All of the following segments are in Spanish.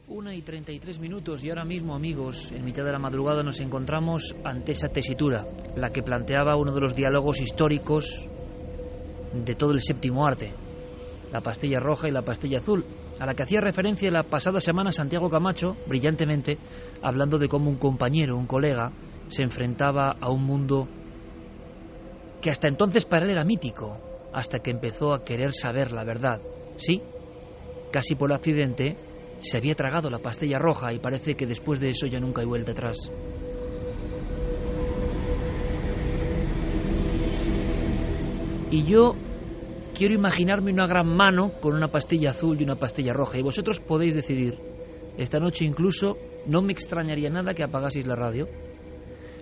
1:33 y ahora mismo, amigos, en mitad de la madrugada nos encontramos ante esa tesitura, la que planteaba uno de los diálogos históricos de todo el séptimo arte, la pastilla roja y la pastilla azul, a la que hacía referencia la pasada semana Santiago Camacho, brillantemente, hablando de cómo un compañero, un colega, se enfrentaba a un mundo que hasta entonces para él era mítico, hasta que empezó a querer saber la verdad. Sí, casi por accidente se había tragado la pastilla roja y parece que después de eso ya nunca hay vuelta atrás. Y yo quiero imaginarme una gran mano con una pastilla azul y una pastilla roja, y vosotros podéis decidir. Esta noche incluso no me extrañaría nada que apagaseis la radio.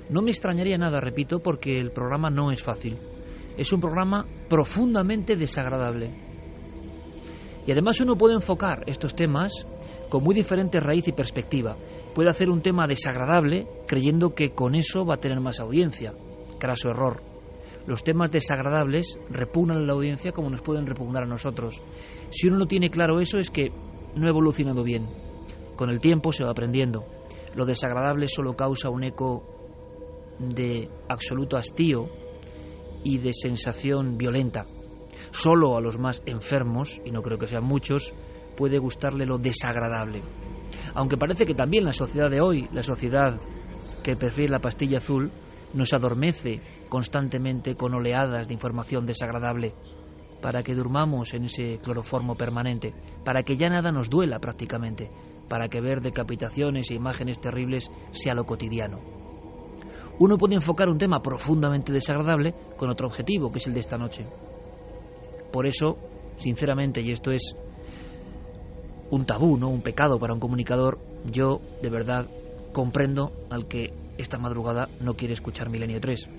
No me extrañaría nada, repito, porque el programa no es fácil. Es un programa profundamente desagradable. Y además uno puede enfocar estos temas con muy diferente raíz y perspectiva. Puede hacer un tema desagradable creyendo que con eso va a tener más audiencia. Craso error. Los temas desagradables repugnan a la audiencia como nos pueden repugnar a nosotros. Si uno no tiene claro eso, es que no ha evolucionado bien. Con el tiempo se va aprendiendo. Lo desagradable solo causa un eco de absoluto hastío y de sensación violenta. Solo a los más enfermos, y no creo que sean muchos, puede gustarle lo desagradable. Aunque parece que también la sociedad de hoy, la sociedad que prefiere la pastilla azul, nos adormece constantemente con oleadas de información desagradable para que durmamos en ese cloroformo permanente, para que ya nada nos duela prácticamente, para que ver decapitaciones e imágenes terribles sea lo cotidiano. Uno puede enfocar un tema profundamente desagradable con otro objetivo, que es el de esta noche. Por eso, sinceramente, y esto es un tabú, ¿no?, un pecado para un comunicador, yo de verdad comprendo al que esta madrugada no quiere escuchar Milenio 3.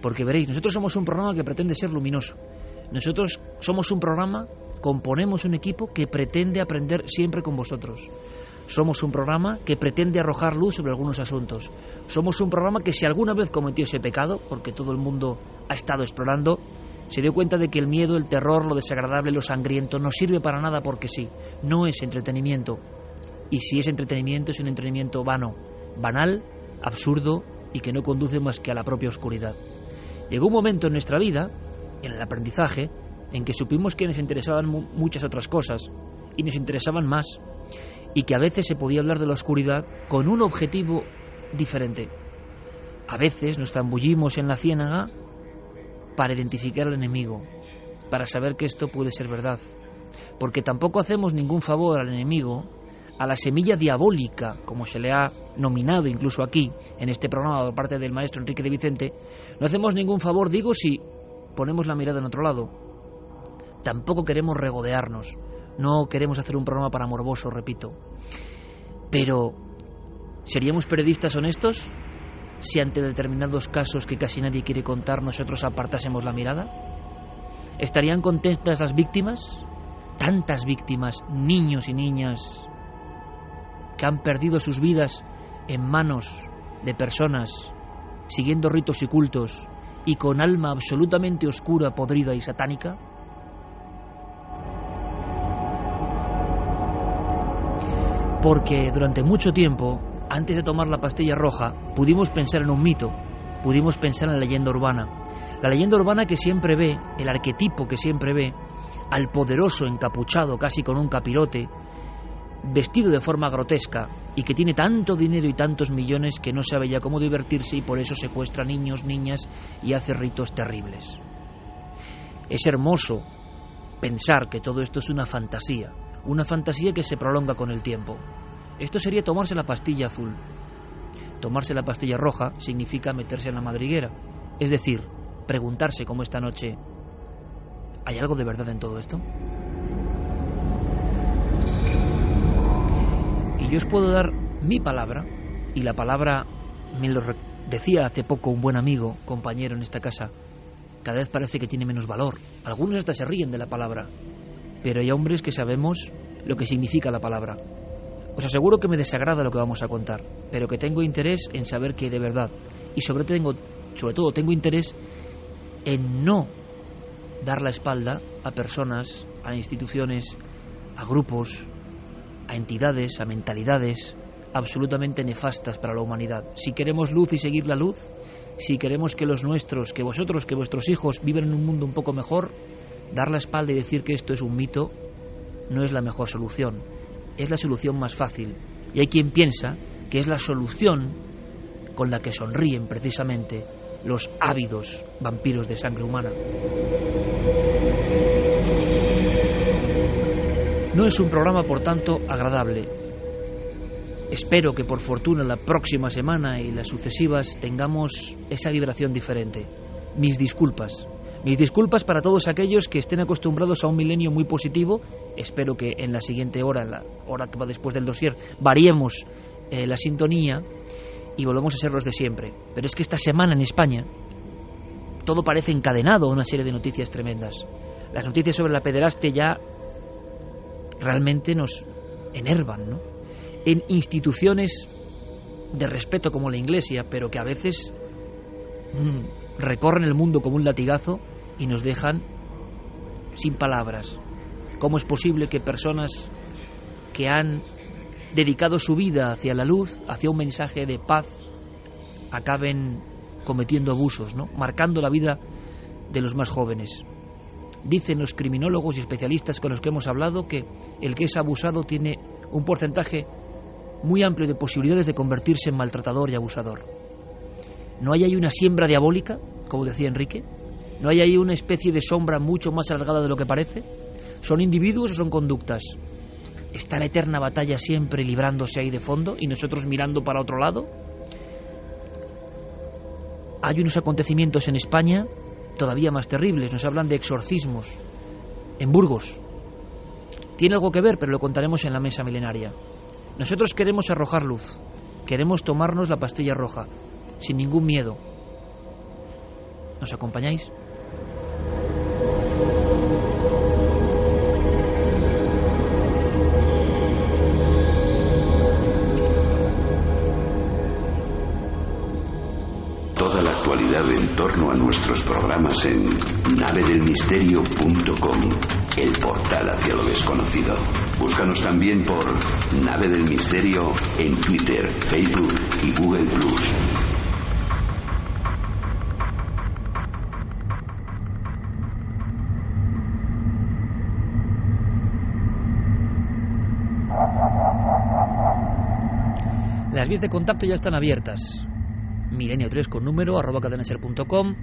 Porque veréis, nosotros somos un programa que pretende ser luminoso. Nosotros somos un programa, componemos un equipo que pretende aprender siempre con vosotros. Somos un programa que pretende arrojar luz sobre algunos asuntos. Somos un programa que si alguna vez cometió ese pecado, porque todo el mundo ha estado explorando, se dio cuenta de que el miedo, el terror, lo desagradable, lo sangriento no sirve para nada porque sí, no es entretenimiento. Y si es entretenimiento, es un entretenimiento vano, banal, absurdo y que no conduce más que a la propia oscuridad. Llegó un momento en nuestra vida, en el aprendizaje, en que supimos que nos interesaban muchas otras cosas y nos interesaban más, y que a veces se podía hablar de la oscuridad con un objetivo diferente. A veces nos zambullimos en la ciénaga para identificar al enemigo, para saber que esto puede ser verdad, porque tampoco hacemos ningún favor al enemigo, a la semilla diabólica, como se le ha nominado incluso aquí, en este programa por parte del maestro Enrique de Vicente. No hacemos ningún favor, digo, si ponemos la mirada en otro lado. Tampoco queremos regodearnos, no queremos hacer un programa para morbosos, repito. Pero, ¿seríamos periodistas honestos si ante determinados casos que casi nadie quiere contar nosotros apartásemos la mirada? ¿Estarían contentas las víctimas? Tantas víctimas, niños y niñas, que han perdido sus vidas en manos de personas siguiendo ritos y cultos y con alma absolutamente oscura, podrida y satánica. Porque durante mucho tiempo, antes de tomar la pastilla roja, pudimos pensar en un mito, pudimos pensar en la leyenda urbana. La leyenda urbana que siempre ve, el arquetipo que siempre ve, al poderoso encapuchado casi con un capirote, vestido de forma grotesca y que tiene tanto dinero y tantos millones que no sabe ya cómo divertirse y por eso secuestra niños, niñas y hace ritos terribles. Es hermoso pensar que todo esto es una fantasía que se prolonga con el tiempo. Esto sería tomarse la pastilla azul. Tomarse la pastilla roja significa meterse en la madriguera, es decir, preguntarse como esta noche: ¿hay algo de verdad en todo esto? Y yo os puedo dar mi palabra, y la palabra me lo decía hace poco un buen amigo, compañero en esta casa, cada vez parece que tiene menos valor. Algunos hasta se ríen de la palabra, pero hay hombres que sabemos lo que significa la palabra. Os aseguro que me desagrada lo que vamos a contar, pero que tengo interés en saber que de verdad, y sobre todo tengo interés en no dar la espalda a personas, a instituciones, a grupos, a entidades, a mentalidades absolutamente nefastas para la humanidad. Si queremos luz y seguir la luz, si queremos que los nuestros, que vosotros, que vuestros hijos vivan en un mundo un poco mejor, dar la espalda y decir que esto es un mito no es la mejor solución. Es la solución más fácil. Y hay quien piensa que es la solución con la que sonríen precisamente los ávidos vampiros de sangre humana. No es un programa, por tanto, agradable. Espero que por fortuna la próxima semana y las sucesivas tengamos esa vibración diferente. Mis disculpas. Mis disculpas para todos aquellos que estén acostumbrados a un milenio muy positivo. Espero que en la siguiente hora, en la hora que va después del dossier, variemos la sintonía y volvamos a ser los de siempre. Pero es que esta semana en España todo parece encadenado a una serie de noticias tremendas. Las noticias sobre la pederastia ya realmente nos enervan, ¿no? En instituciones de respeto como la Iglesia, pero que a veces recorren el mundo como un latigazo y nos dejan sin palabras. ¿Cómo es posible que personas que han dedicado su vida hacia la luz, hacia un mensaje de paz, acaben cometiendo abusos, ¿no? Marcando la vida de los más jóvenes? Dicen los criminólogos y especialistas con los que hemos hablado que el que es abusado tiene un porcentaje muy amplio de posibilidades de convertirse en maltratador y abusador. ¿No hay ahí una siembra diabólica, como decía Enrique? ¿No hay ahí una especie de sombra mucho más alargada de lo que parece? ¿Son individuos o son conductas? ¿Está la eterna batalla siempre librándose ahí de fondo y nosotros mirando para otro lado? Hay unos acontecimientos en España todavía más terribles. Nos hablan de exorcismos en Burgos. Tiene algo que ver, pero lo contaremos en la mesa milenaria. Nosotros queremos arrojar luz, queremos tomarnos la pastilla roja, sin ningún miedo. ¿Nos acompañáis? Toda la actualidad en torno a nuestros programas en navedelmisterio.com, el portal hacia lo desconocido. Búscanos también por Nave del Misterio en Twitter, Facebook y Google+. Las vías de contacto ya están abiertas. Milenio3 con número @cadenaser.com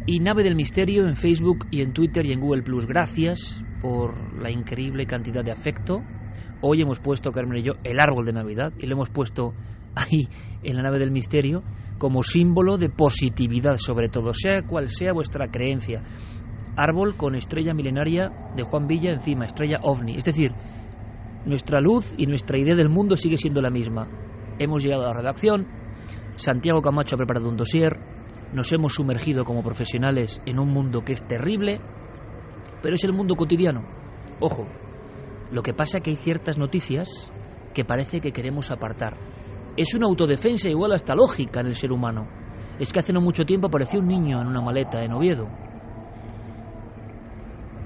y Nave del Misterio en Facebook y en Twitter y en Google+. Gracias por la increíble cantidad de afecto. Hoy hemos puesto, Carmen y yo, el árbol de Navidad y lo hemos puesto ahí en la Nave del Misterio como símbolo de positividad, sobre todo, sea cual sea vuestra creencia. Árbol con estrella milenaria de Juan Villa encima, estrella ovni. Es decir, nuestra luz y nuestra idea del mundo sigue siendo la misma. Hemos llegado a la redacción, Santiago Camacho ha preparado un dossier, nos hemos sumergido como profesionales en un mundo que es terrible, pero es el mundo cotidiano. Ojo, lo que pasa es que hay ciertas noticias que parece que queremos apartar. Es una autodefensa igual hasta lógica en el ser humano. Es que hace no mucho tiempo apareció un niño en una maleta en Oviedo.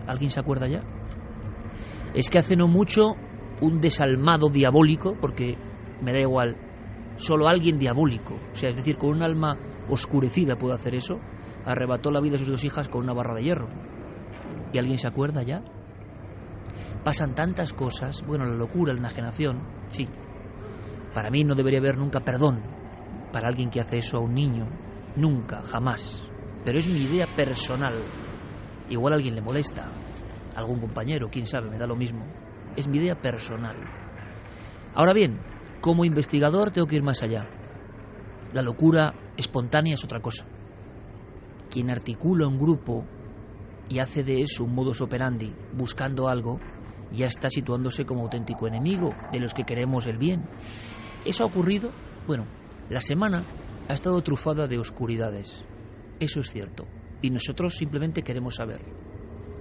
¿Alguien se acuerda ya? Es que hace no mucho un desalmado diabólico, porque me da igual, solo alguien diabólico, o sea, es decir, con un alma oscurecida puede hacer eso, arrebató la vida de sus dos hijas con una barra de hierro. ¿Y alguien se acuerda ya? Pasan tantas cosas, bueno, la locura, la enajenación, sí. Para mí no debería haber nunca perdón para alguien que hace eso a un niño, nunca, jamás. Pero es mi idea personal. Igual a alguien le molesta, a algún compañero, quién sabe, me da lo mismo. Es mi idea personal. Ahora bien, como investigador tengo que ir más allá. La locura espontánea es otra cosa. Quien articula un grupo y hace de eso un modus operandi buscando algo, ya está situándose como auténtico enemigo de los que queremos el bien. ¿Eso ha ocurrido? Bueno, la semana ha estado trufada de oscuridades. Eso es cierto. Y nosotros simplemente queremos saber.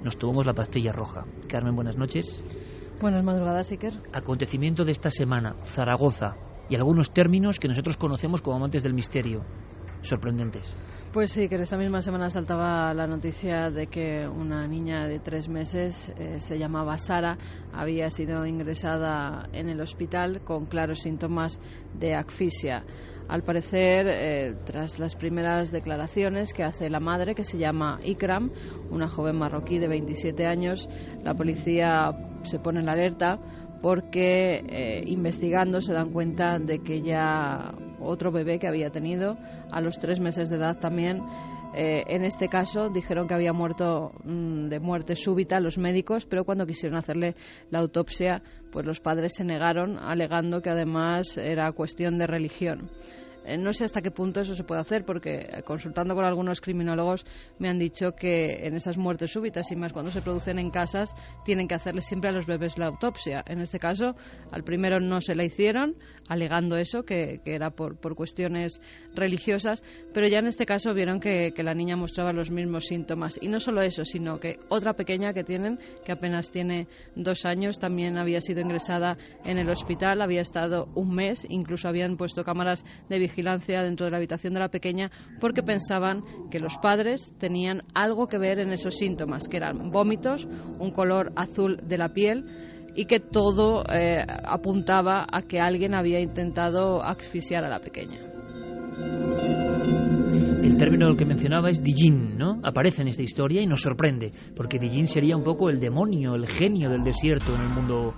Nos tomamos la pastilla roja. Carmen, buenas noches. Buenas madrugadas, Iker. Acontecimiento de esta semana, Zaragoza, y algunos términos que nosotros conocemos como amantes del misterio. sorprendentes. Pues sí, que en esta misma semana saltaba la noticia de que una niña de 3 meses, se llamaba Sara, había sido ingresada en el hospital con claros síntomas de asfixia. Al parecer, tras las primeras declaraciones que hace la madre, que se llama Ikram, una joven marroquí de 27 años, la policía se pone en alerta porque investigando se dan cuenta de que ya otro bebé que había tenido a los 3 meses de edad también, en este caso dijeron que había muerto de muerte súbita los médicos, pero cuando quisieron hacerle la autopsia, pues los padres se negaron, alegando que además era cuestión de religión. No sé hasta qué punto eso se puede hacer, porque consultando con algunos criminólogos me han dicho que en esas muertes súbitas, y más cuando se producen en casas, tienen que hacerle siempre a los bebés la autopsia. En este caso, al primero no se la hicieron, alegando eso, que era por cuestiones religiosas, pero ya en este caso vieron que la niña mostraba los mismos síntomas. Y no solo eso, sino que otra pequeña que tienen, que apenas tiene 2 años, también había sido ingresada en el hospital, había estado 1 mes, incluso habían puesto cámaras de vigilancia dentro de la habitación de la pequeña porque pensaban que los padres tenían algo que ver en esos síntomas, que eran vómitos, un color azul de la piel y que todo apuntaba a que alguien había intentado asfixiar a la pequeña. El término que mencionaba es Dijin, ¿no? Aparece en esta historia y nos sorprende, porque Dijin sería un poco el demonio, el genio del desierto en el mundo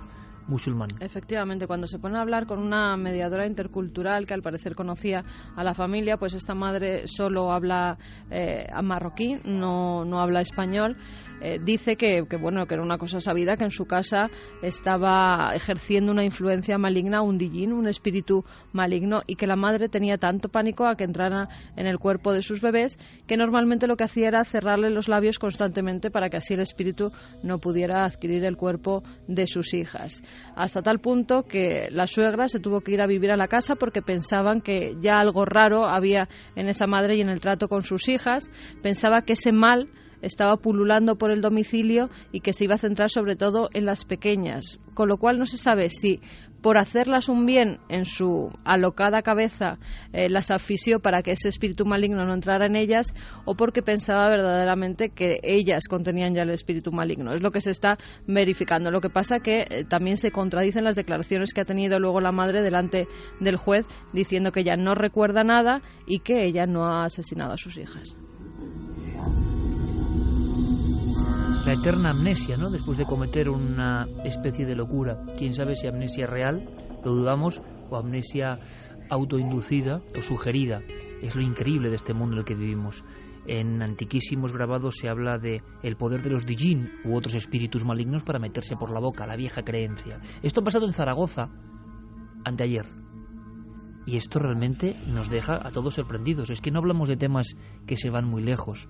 musulmán. Efectivamente, cuando se pone a hablar con una mediadora intercultural que al parecer conocía a la familia, pues esta madre solo habla marroquí, no habla español. Dice que era una cosa sabida, que en su casa estaba ejerciendo una influencia maligna, un dijin, un espíritu maligno, y que la madre tenía tanto pánico a que entrara en el cuerpo de sus bebés que normalmente lo que hacía era cerrarle los labios constantemente para que así el espíritu no pudiera adquirir el cuerpo de sus hijas. Hasta tal punto que la suegra se tuvo que ir a vivir a la casa porque pensaban que ya algo raro había en esa madre y en el trato con sus hijas. Pensaba que ese mal estaba pululando por el domicilio y que se iba a centrar sobre todo en las pequeñas, con lo cual no se sabe si por hacerlas un bien en su alocada cabeza las asfixió para que ese espíritu maligno no entrara en ellas, o porque pensaba verdaderamente que ellas contenían ya el espíritu maligno. Es lo que se está verificando. Lo que pasa que también se contradicen las declaraciones que ha tenido luego la madre delante del juez, diciendo que ella no recuerda nada y que ella no ha asesinado a sus hijas. La eterna amnesia, ¿no? Después de cometer una especie de locura. Quién sabe si amnesia real, lo dudamos, o amnesia autoinducida o sugerida. Es lo increíble de este mundo en el que vivimos. En antiquísimos grabados se habla de el poder de los dijin u otros espíritus malignos para meterse por la boca, la vieja creencia. Esto ha pasado en Zaragoza anteayer. Y esto realmente nos deja a todos sorprendidos. Es que no hablamos de temas que se van muy lejos,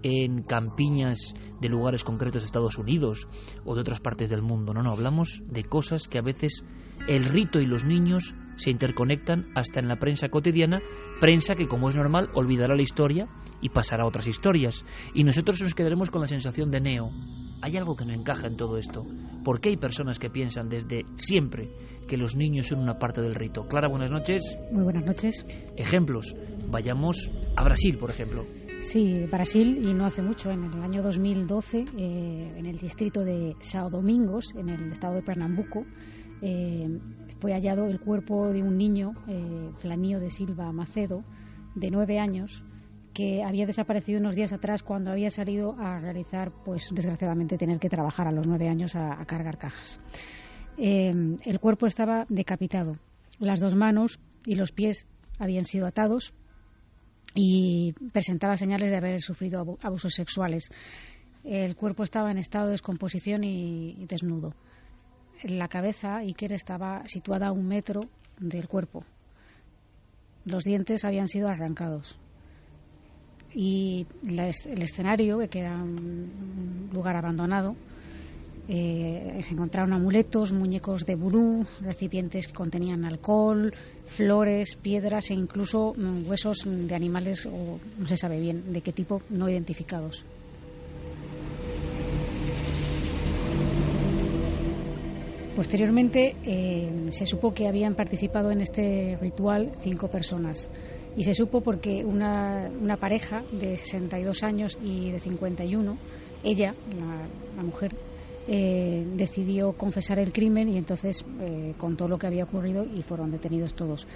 en campiñas de lugares concretos de Estados Unidos o de otras partes del mundo. No, hablamos de cosas que a veces el rito y los niños se interconectan hasta en la prensa cotidiana, prensa que, como es normal, olvidará la historia y pasará a otras historias. Y nosotros nos quedaremos con la sensación de Neo. Hay algo que no encaja en todo esto. ¿Por qué hay personas que piensan desde siempre que los niños son una parte del rito? Clara, buenas noches. Muy buenas noches. Ejemplos. Vayamos a Brasil, por ejemplo. Sí, Brasil, y no hace mucho, en el año 2012, en el distrito de São Domingos, en el estado de Pernambuco, fue hallado el cuerpo de un niño, Flanio de Silva Macedo, de 9 años, que había desaparecido unos días atrás cuando había salido a realizar, pues desgraciadamente, tener que trabajar a los 9 años a cargar cajas. El cuerpo estaba decapitado. Las 2 manos y los pies habían sido atados y presentaba señales de haber sufrido abusos sexuales. El cuerpo estaba en estado de descomposición y desnudo. La cabeza, Iker, estaba situada a 1 metro del cuerpo. Los dientes habían sido arrancados. Y el escenario, que era un lugar abandonado, se encontraron amuletos, muñecos de vudú, recipientes que contenían alcohol, flores, piedras e incluso huesos de animales, o no se sabe bien de qué tipo, no identificados. Posteriormente se supo que habían participado en este ritual 5 personas. Y se supo porque una pareja de 62 años y de 51, ella, la mujer, decidió confesar el crimen y entonces contó lo que había ocurrido y fueron detenidos todos.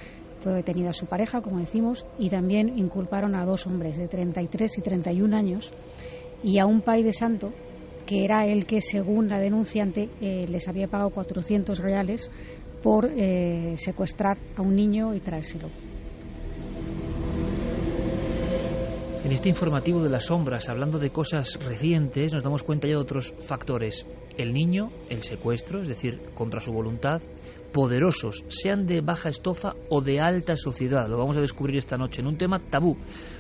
Fue detenida su pareja, como decimos, y también inculparon a 2 hombres de 33 y 31 años y a un pai de santo que era el que, según la denunciante, les había pagado 400 reales por secuestrar a un niño y traérselo. En este informativo de las sombras, hablando de cosas recientes, nos damos cuenta ya de otros factores. El niño, el secuestro, es decir, contra su voluntad, poderosos, sean de baja estofa o de alta sociedad. Lo vamos a descubrir esta noche en un tema tabú,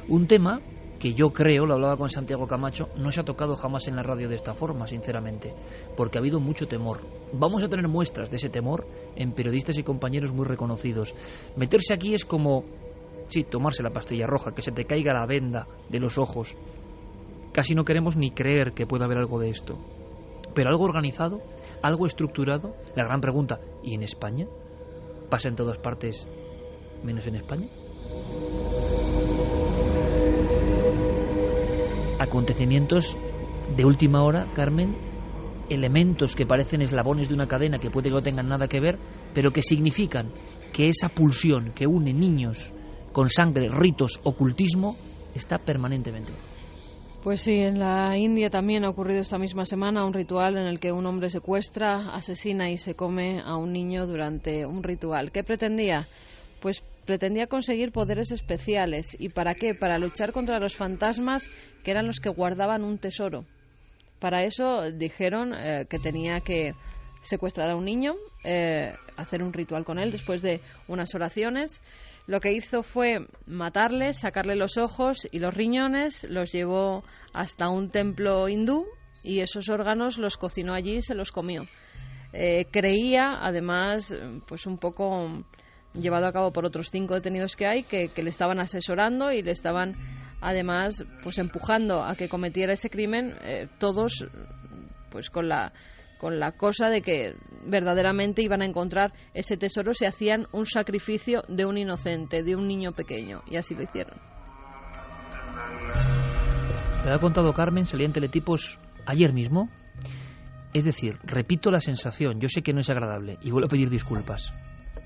un tema que yo creo, lo hablaba con Santiago Camacho, no se ha tocado jamás en la radio de esta forma, sinceramente, porque ha habido mucho temor. Vamos a tener muestras de ese temor en periodistas y compañeros muy reconocidos. Meterse aquí es como, sí, tomarse la pastilla roja, que se te caiga la venda de los ojos. Casi no queremos ni creer que pueda haber algo de esto. Pero algo organizado, algo estructurado. La gran pregunta, ¿y en España? ¿Pasa en todas partes menos en España? Acontecimientos de última hora, Carmen, elementos que parecen eslabones de una cadena que puede que no tengan nada que ver, pero que significan que esa pulsión que une niños con sangre, ritos, ocultismo, está permanentemente. Pues sí, en la India también ha ocurrido esta misma semana un ritual en el que un hombre secuestra, asesina y se come a un niño durante un ritual. ¿Qué pretendía? Pues pretendía conseguir poderes especiales. ¿Y para qué? Para luchar contra los fantasmas que eran los que guardaban un tesoro. Para eso dijeron que tenía que secuestrar a un niño, hacer un ritual con él después de unas oraciones. Lo que hizo fue matarle, sacarle los ojos y los riñones, los llevó hasta un templo hindú y esos órganos los cocinó allí y se los comió. Creía, además, pues un poco llevado a cabo por otros 5 detenidos que hay, que le estaban asesorando y le estaban, además, pues empujando a que cometiera ese crimen, todos pues con la cosa de que verdaderamente iban a encontrar ese tesoro si hacían un sacrificio de un inocente, de un niño pequeño, y así lo hicieron. Me ha contado Carmen, salía en teletipos ayer mismo. Es decir, repito la sensación, yo sé que no es agradable y vuelvo a pedir disculpas.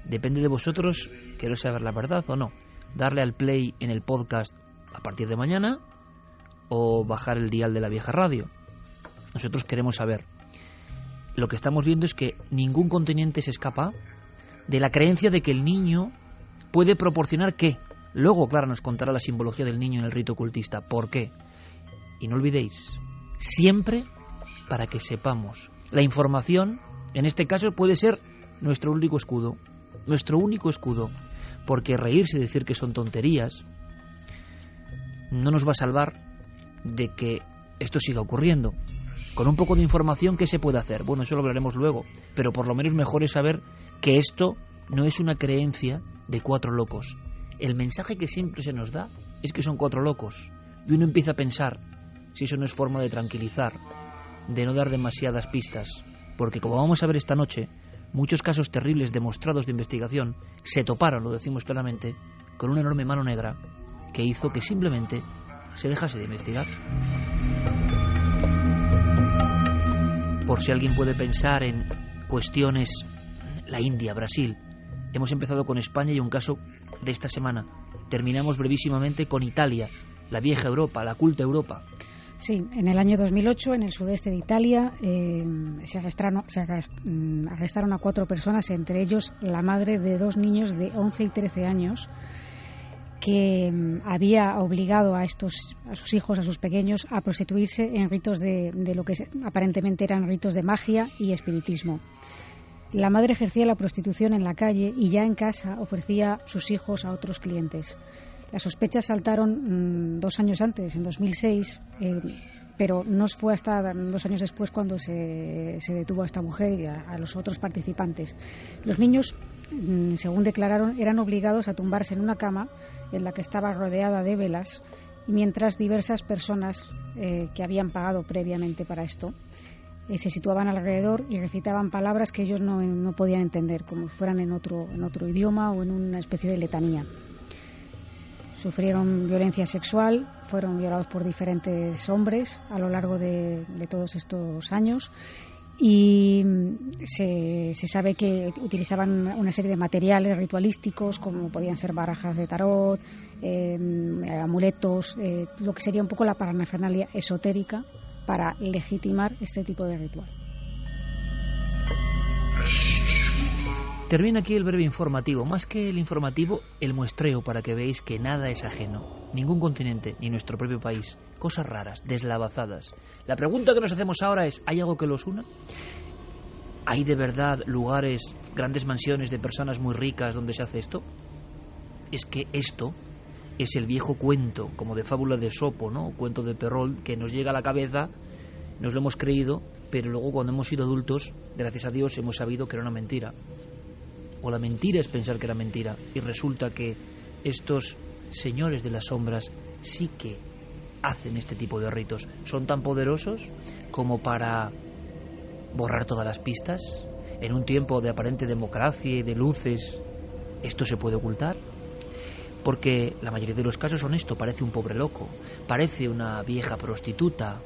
Depende de vosotros, queréis saber la verdad o no. Darle al play en el podcast a partir de mañana o bajar el dial de la vieja radio. Nosotros queremos saber. Lo que estamos viendo es que ningún continente se escapa de la creencia de que el niño puede proporcionar qué. Luego, claro, nos contará la simbología del niño en el rito ocultista. ¿Por qué? Y no olvidéis, siempre para que sepamos. La información, en este caso, puede ser nuestro único escudo. Nuestro único escudo. Porque reírse y decir que son tonterías no nos va a salvar de que esto siga ocurriendo. Con un poco de información, ¿qué se puede hacer? Bueno, eso lo hablaremos luego, pero por lo menos mejor es saber que esto no es una creencia de 4 locos. El mensaje que siempre se nos da es que son 4 locos. Y uno empieza a pensar si eso no es forma de tranquilizar, de no dar demasiadas pistas. Porque como vamos a ver esta noche, muchos casos terribles demostrados de investigación se toparon, lo decimos claramente, con una enorme mano negra que hizo que simplemente se dejase de investigar. Por si alguien puede pensar en cuestiones, la India, Brasil. Hemos empezado con España y un caso de esta semana. Terminamos brevísimamente con Italia, la vieja Europa, la culta Europa. Sí, en el año 2008, en el sureste de Italia, se arrestaron a 4 personas, entre ellos la madre de 2 niños de 11 y 13 años, que había obligado a sus hijos, a sus pequeños, a prostituirse en ritos de lo que aparentemente eran ritos de magia y espiritismo. La madre ejercía la prostitución en la calle y ya en casa ofrecía sus hijos a otros clientes. Las sospechas saltaron 2 años antes, en 2006, pero no fue hasta 2 años después cuando se detuvo a esta mujer y a los otros participantes. Los niños, según declararon, eran obligados a tumbarse en una cama en la que estaba rodeada de velas, y mientras diversas personas que habían pagado previamente para esto se situaban alrededor y recitaban palabras que ellos no podían entender, como fueran en otro idioma o en una especie de letanía. sufrieron violencia sexual, fueron violados por diferentes hombres a lo largo de todos estos años. Y se sabe que utilizaban una serie de materiales ritualísticos, como podían ser barajas de tarot, amuletos, lo que sería un poco la parafernalia esotérica para legitimar este tipo de ritual. Termina aquí el breve informativo. Más que el informativo, el muestreo para que veáis que nada es ajeno. Ningún continente, ni nuestro propio país. Cosas raras, deslavazadas. La pregunta que nos hacemos ahora es, ¿hay algo que los una? ¿Hay de verdad lugares, grandes mansiones de personas muy ricas donde se hace esto? Es que esto es el viejo cuento, como de fábula de Esopo, ¿no? Cuento de Perrault, que nos llega a la cabeza, nos lo hemos creído, pero luego cuando hemos sido adultos, gracias a Dios, hemos sabido que era una mentira. O la mentira es pensar que era mentira, y resulta que estos señores de las sombras sí que hacen este tipo de ritos. Son tan poderosos como para borrar todas las pistas. En un tiempo de aparente democracia y de luces, ¿esto se puede ocultar? Porque la mayoría de los casos son esto, parece un pobre loco, parece una vieja prostituta.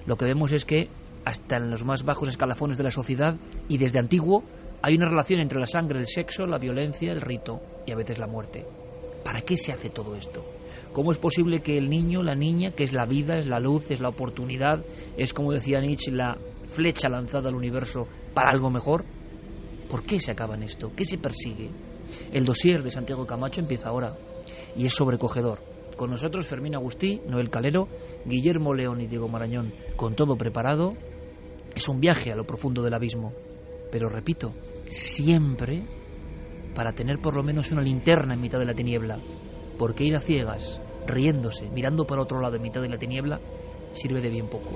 Lo que vemos es que hasta en los más bajos escalafones de la sociedad, y desde antiguo, hay una relación entre la sangre, el sexo, la violencia, el rito y a veces la muerte. ¿Para qué se hace todo esto? ¿Cómo es posible que el niño, la niña, que es la vida, es la luz, es la oportunidad, es, como decía Nietzsche, la flecha lanzada al universo para algo mejor? ¿Por qué se acaba en esto? ¿Qué se persigue? El dossier de Santiago Camacho empieza ahora y es sobrecogedor. Con nosotros Fermín Agustí, Noel Calero, Guillermo León y Diego Marañón, con todo preparado. Es un viaje a lo profundo del abismo, pero repito, siempre para tener por lo menos una linterna en mitad de la tiniebla, porque ir a ciegas, riéndose, mirando para otro lado en mitad de la tiniebla, sirve de bien poco.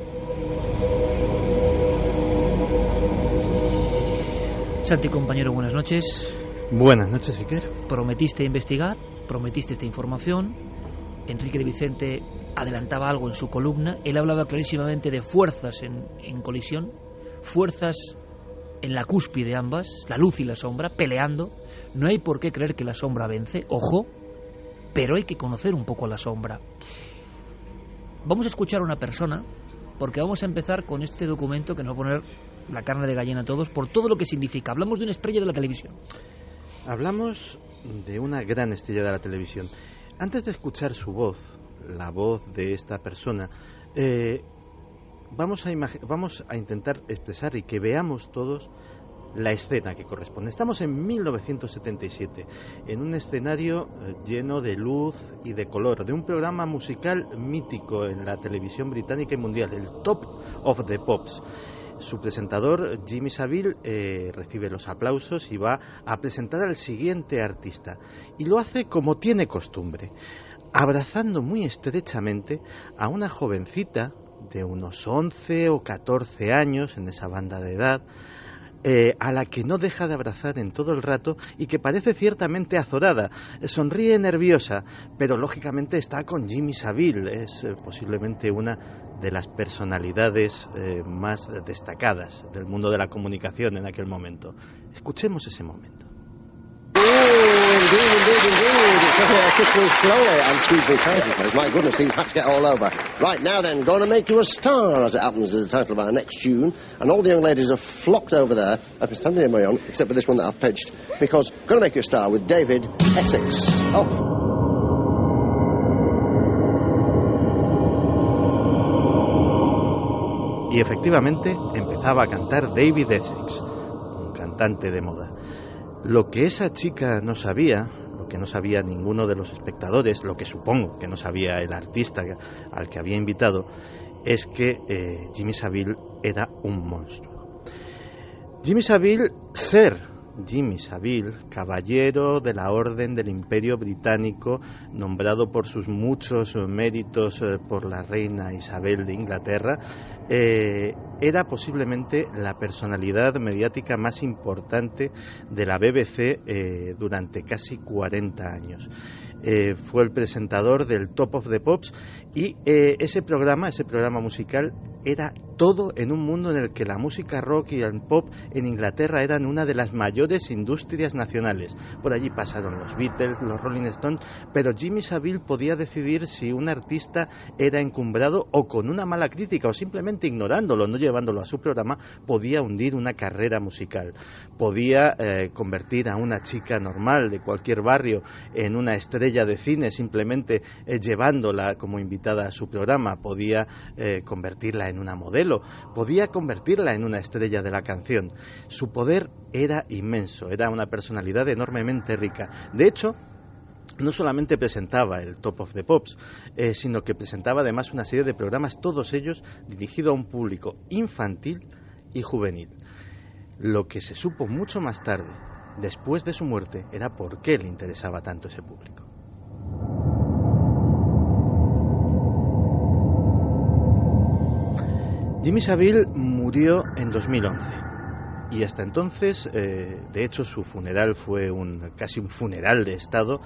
Santi, compañero, buenas noches. Buenas noches, Iker. Prometiste investigar, prometiste esta información. Enrique de Vicente adelantaba algo en su columna. Él hablaba clarísimamente de fuerzas en colisión, fuerzas en la cúspide ambas, la luz y la sombra, peleando. No hay por qué creer que la sombra vence, ojo, pero hay que conocer un poco a la sombra. Vamos a escuchar a una persona, porque vamos a empezar con este documento que nos va a poner la carne de gallina a todos, por todo lo que significa. Hablamos de una estrella de la televisión. Hablamos de una gran estrella de la televisión. Antes de escuchar su voz, la voz de esta persona, vamos a intentar expresar y que veamos todos la escena que corresponde. Estamos en 1977, en un escenario lleno de luz y de color, de un programa musical mítico en la televisión británica y mundial, el Top of the Pops. Su presentador, Jimmy Savile, recibe los aplausos y va a presentar al siguiente artista. Y lo hace como tiene costumbre, abrazando muy estrechamente a una jovencita de unos 11 o 14 años, en esa banda de edad, a la que no deja de abrazar en todo el rato y que parece ciertamente azorada. Sonríe nerviosa, pero lógicamente está con Jimmy Savile. Es posiblemente una de las personalidades más destacadas del mundo de la comunicación en aquel momento. Escuchemos ese momento. Indeed. It's just a kiss me slowly. And excuse me kindly, my goodness, these hats get all over. Right, now then, going to make you a star, as it happens, is the title of our next tune. And all the young ladies have flocked over there. I've been standing here, Marion, except for this one that I've pitched, because going to make you a star with David Essex. Oh. Y efectivamente empezaba a cantar David Essex, un cantante de moda. Lo que esa chica no sabía, lo que no sabía ninguno de los espectadores, lo que supongo que no sabía el artista al que había invitado, es que Jimmy Savile era un monstruo. Jimmy Savile, caballero de la Orden del Imperio Británico, nombrado por sus muchos méritos por la reina Isabel de Inglaterra, era posiblemente la personalidad mediática más importante de la BBC durante casi 40 años. fue el presentador del Top of the Pops, y ese programa musical era todo en un mundo en el que la música rock y el pop en Inglaterra eran una de las mayores industrias nacionales. Por allí pasaron los Beatles, los Rolling Stones, pero Jimmy Savile podía decidir si un artista era encumbrado o con una mala crítica, o simplemente ignorándolo, no llevándolo a su programa, podía hundir una carrera musical. Podía convertir a una chica normal de cualquier barrio en una estrella de cine, simplemente llevándola como invitada a su programa. Podía convertirla en una modelo, podía convertirla en una estrella de la canción. Su poder era inmenso, era una personalidad enormemente rica. De hecho, no solamente presentaba el Top of the Pops, sino que presentaba además una serie de programas, todos ellos dirigidos a un público infantil y juvenil. Lo que se supo mucho más tarde, después de su muerte, era por qué le interesaba tanto ese público. Jimmy Savile murió en 2011 y hasta entonces, de hecho, su funeral fue casi un funeral de Estado.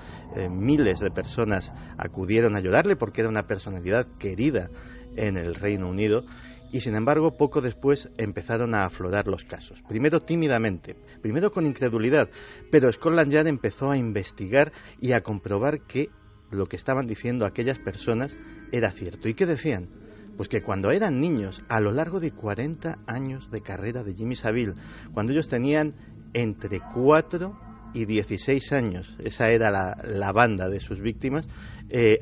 Miles de personas acudieron a llorarle porque era una personalidad querida en el Reino Unido, y sin embargo poco después empezaron a aflorar los casos. Primero tímidamente, primero con incredulidad, pero Scotland Yard empezó a investigar y a comprobar que lo que estaban diciendo aquellas personas era cierto. ¿Y qué decían? Pues que cuando eran niños, a lo largo de 40 años de carrera de Jimmy Savile, cuando ellos tenían entre 4 y 16 años, esa era la banda de sus víctimas,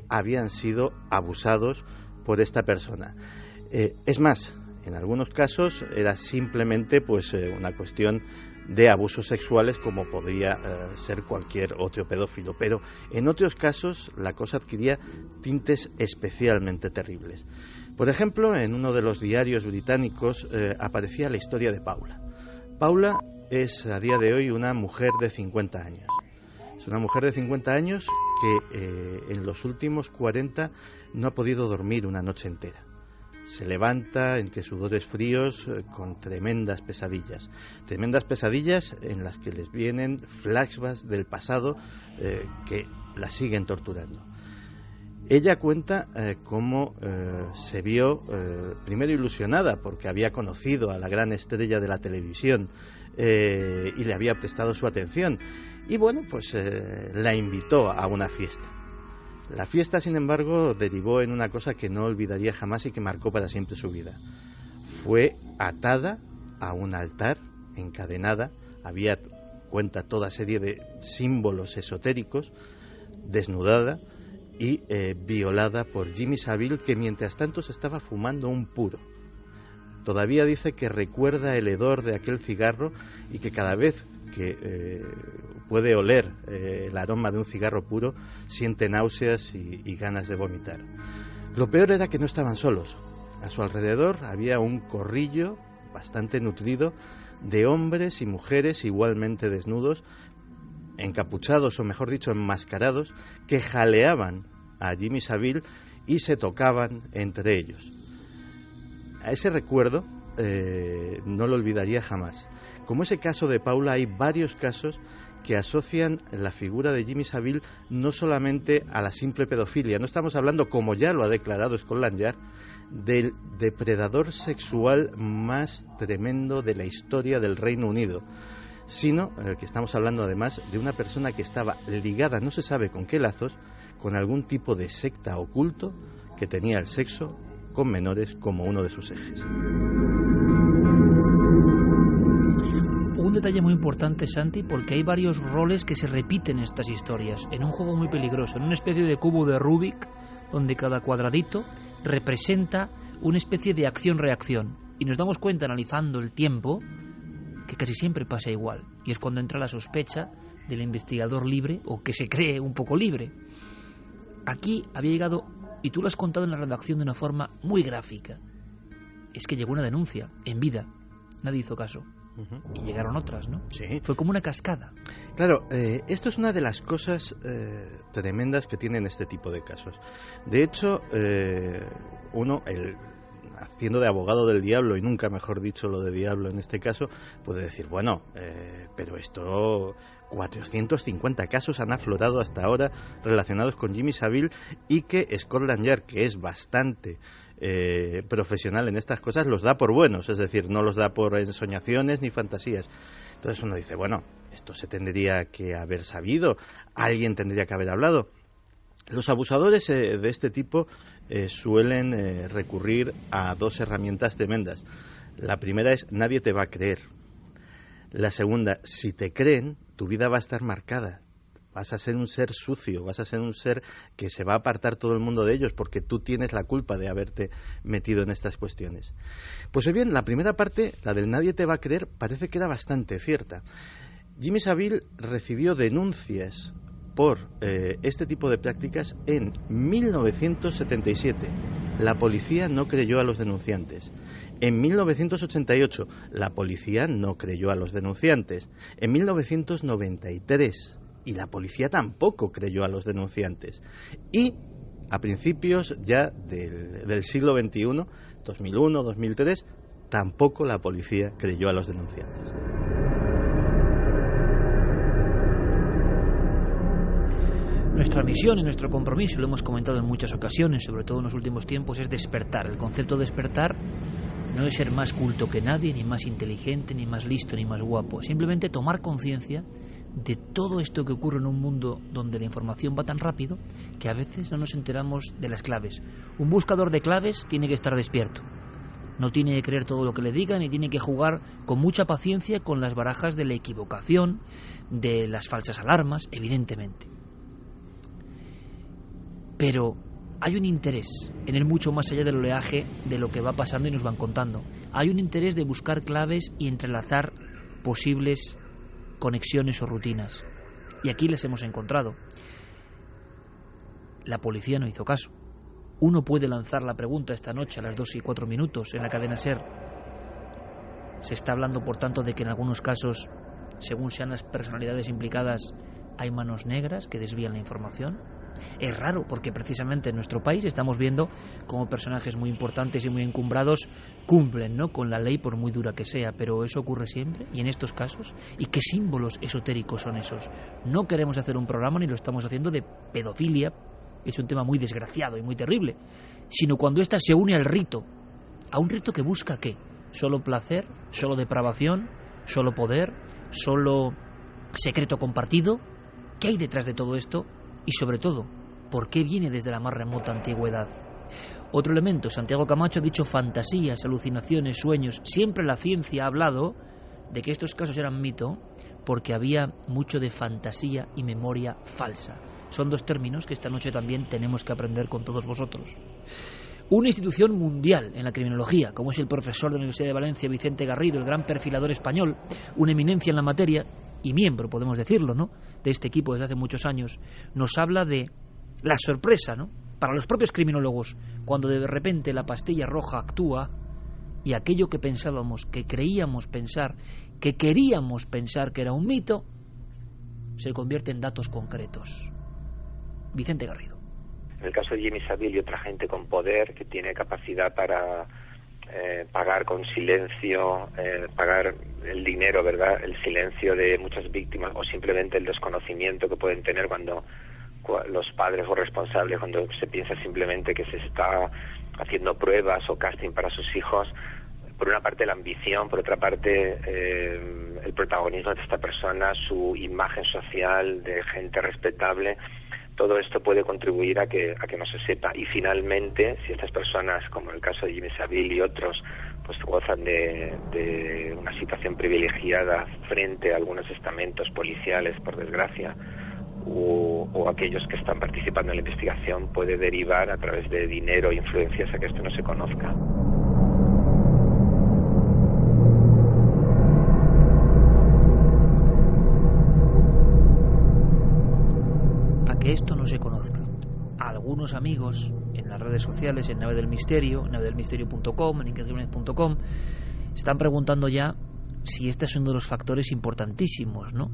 habían sido abusados por esta persona. Es más, en algunos casos era simplemente una cuestión de abusos sexuales, como podría ser cualquier otro pedófilo, pero en otros casos la cosa adquiría tintes especialmente terribles. Por ejemplo, en uno de los diarios británicos aparecía la historia de Paula. Paula es a día de hoy una mujer de 50 años. Es una mujer de 50 años que en los últimos 40 no ha podido dormir una noche entera. Se levanta entre sudores fríos con tremendas pesadillas en las que les vienen flashbacks del pasado que la siguen torturando. Ella cuenta cómo se vio primero ilusionada porque había conocido a la gran estrella de la televisión y le había prestado su atención, y la invitó a una fiesta. La fiesta, sin embargo, derivó en una cosa que no olvidaría jamás y que marcó para siempre su vida. Fue atada a un altar, encadenada, había, cuenta, toda serie de símbolos esotéricos, desnudada y violada por Jimmy Savile, que mientras tanto se estaba fumando un puro. Todavía dice que recuerda el hedor de aquel cigarro y que cada vez que puede oler el aroma de un cigarro puro siente náuseas y ganas de vomitar. Lo peor era que no estaban solos. A su alrededor había un corrillo bastante nutrido de hombres y mujeres igualmente desnudos, encapuchados, o mejor dicho, enmascarados, que jaleaban a Jimmy Savile y se tocaban entre ellos. A ese recuerdo no lo olvidaría jamás. Como ese caso de Paula, hay varios casos que asocian la figura de Jimmy Savile no solamente a la simple pedofilia. No estamos hablando, como ya lo ha declarado Scotland Yard, del depredador sexual más tremendo de la historia del Reino Unido, sino que estamos hablando además de una persona que estaba ligada, no se sabe con qué lazos, con algún tipo de secta oculto que tenía el sexo con menores como uno de sus ejes. Un detalle muy importante, Santi, porque hay varios roles que se repiten en estas historias, en un juego muy peligroso, en una especie de cubo de Rubik, donde cada cuadradito representa una especie de acción-reacción. Y nos damos cuenta, analizando el tiempo, que casi siempre pasa igual. Y es cuando entra la sospecha del investigador libre, o que se cree un poco libre. Aquí había llegado, y tú lo has contado en la redacción de una forma muy gráfica, es que llegó una denuncia en vida, nadie hizo caso. Y llegaron otras, ¿no? Sí. Fue como una cascada. Claro, esto es una de las cosas tremendas que tienen este tipo de casos. De hecho, haciendo de abogado del diablo, y nunca mejor dicho lo de diablo en este caso, puede decir, bueno, pero esto 450 casos han aflorado hasta ahora relacionados con Jimmy Savile, y que Scotland Yard, que es bastante profesional en estas cosas, los da por buenos, es decir, no los da por ensoñaciones ni fantasías. Entonces uno dice, bueno, esto se tendría que haber sabido, alguien tendría que haber hablado. Los abusadores de este tipo suelen recurrir a dos herramientas tremendas. La primera es: nadie te va a creer. La segunda: si te creen, tu vida va a estar marcada. Vas a ser un ser sucio, vas a ser un ser que se va a apartar todo el mundo de ellos, porque tú tienes la culpa de haberte metido en estas cuestiones. Pues bien, la primera parte, la del nadie te va a creer, parece que era bastante cierta. Jimmy Savile recibió denuncias por este tipo de prácticas en 1977. La policía no creyó a los denunciantes. En 1988, la policía no creyó a los denunciantes. En 1993, y la policía tampoco creyó a los denunciantes. Y a principios ya del siglo XXI, 2001, 2003, tampoco la policía creyó a los denunciantes. Nuestra misión y nuestro compromiso, lo hemos comentado en muchas ocasiones, sobre todo en los últimos tiempos, es despertar. El concepto de despertar no es ser más culto que nadie, ni más inteligente, ni más listo, ni más guapo. Simplemente tomar conciencia de todo esto que ocurre en un mundo donde la información va tan rápido que a veces no nos enteramos de las claves. Un buscador de claves tiene que estar despierto. No tiene que creer todo lo que le digan y tiene que jugar con mucha paciencia con las barajas de la equivocación, de las falsas alarmas, evidentemente. Pero hay un interés en él mucho más allá del oleaje de lo que va pasando y nos van contando. Hay un interés de buscar claves y entrelazar posibles conexiones o rutinas. Y aquí les hemos encontrado. La policía no hizo caso. Uno puede lanzar la pregunta esta noche a las 2:04 en la cadena SER. Se está hablando, por tanto, de que en algunos casos, según sean las personalidades implicadas, hay manos negras que desvían la información. Es raro porque precisamente en nuestro país estamos viendo cómo personajes muy importantes y muy encumbrados cumplen, ¿no?, con la ley, por muy dura que sea, pero eso ocurre siempre y en estos casos. ¿Y qué símbolos esotéricos son esos? No queremos hacer un programa, ni lo estamos haciendo, de pedofilia, que es un tema muy desgraciado y muy terrible, sino cuando ésta se une al rito, a un rito que busca ¿qué? Solo placer, solo depravación, solo poder, solo secreto compartido. ¿Qué hay detrás de todo esto? Y sobre todo, ¿por qué viene desde la más remota antigüedad? Otro elemento, Santiago Camacho ha dicho fantasías, alucinaciones, sueños. Siempre la ciencia ha hablado de que estos casos eran mito porque había mucho de fantasía y memoria falsa. Son dos términos que esta noche también tenemos que aprender con todos vosotros. Una institución mundial en la criminología, como es el profesor de la Universidad de Valencia, Vicente Garrido, el gran perfilador español, una eminencia en la materia y miembro, podemos decirlo, ¿no?, de este equipo desde hace muchos años, nos habla de la sorpresa, ¿no?, para los propios criminólogos, cuando de repente la pastilla roja actúa y aquello que pensábamos, que creíamos pensar, que queríamos pensar que era un mito, se convierte en datos concretos. Vicente Garrido. En el caso de Jimmy Savile y otra gente con poder que tiene capacidad para pagar con silencio, pagar el dinero, ¿verdad?, el silencio de muchas víctimas, o simplemente el desconocimiento que pueden tener cuando los padres o responsables, cuando se piensa simplemente que se está haciendo pruebas o casting para sus hijos. Por una parte la ambición, por otra parte el protagonismo de esta persona, su imagen social de gente respetable. Todo esto puede contribuir a que no se sepa. Y finalmente, si estas personas, como el caso de Jimmy Savile y otros, pues gozan de una situación privilegiada frente a algunos estamentos policiales, por desgracia, o aquellos que están participando en la investigación, puede derivar a través de dinero e influencias a que esto no se conozca. Que esto no se conozca. A algunos amigos en las redes sociales, en Nave del Misterio, navedelmisterio.com, en increíblemente.com, están preguntando ya si este es uno de los factores importantísimos, ¿no?,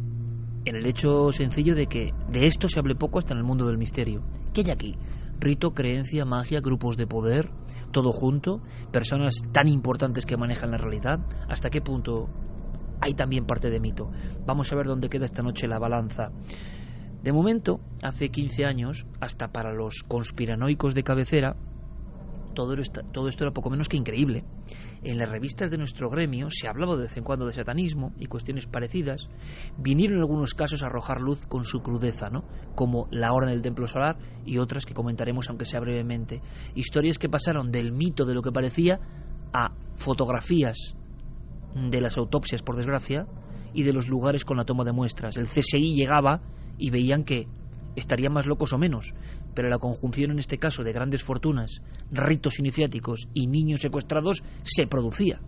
en el hecho sencillo de que de esto se hable poco hasta en el mundo del misterio. ¿Qué hay aquí? Rito, creencia, magia, grupos de poder, todo junto, personas tan importantes que manejan la realidad. ¿Hasta qué punto hay también parte de mito. Vamos a ver dónde queda esta noche la balanza. De momento, hace 15 años, hasta para los conspiranoicos de cabecera, todo esto era poco menos que increíble. En las revistas de nuestro gremio se hablaba de vez en cuando de satanismo y cuestiones parecidas. Vinieron en algunos casos a arrojar luz con su crudeza, ¿no? Como la Orden del Templo Solar y otras que comentaremos aunque sea brevemente. Historias que pasaron del mito de lo que parecía a fotografías de las autopsias, por desgracia, y de los lugares con la toma de muestras. El CSI llegaba y veían que estarían más locos o menos, pero la conjunción en este caso de grandes fortunas, ritos iniciáticos y niños secuestrados se producía.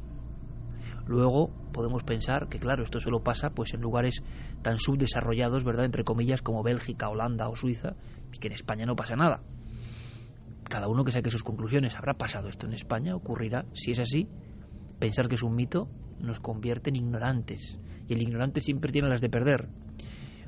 Luego podemos pensar que claro, esto solo pasa pues en lugares tan subdesarrollados, ¿verdad?, entre comillas, como Bélgica, Holanda o Suiza, y que en España no pasa nada. Cada uno que saque sus conclusiones. ¿Habrá pasado esto en España? ¿Ocurrirá? Si es así, pensar que es un mito nos convierte en ignorantes, y el ignorante siempre tiene las de perder.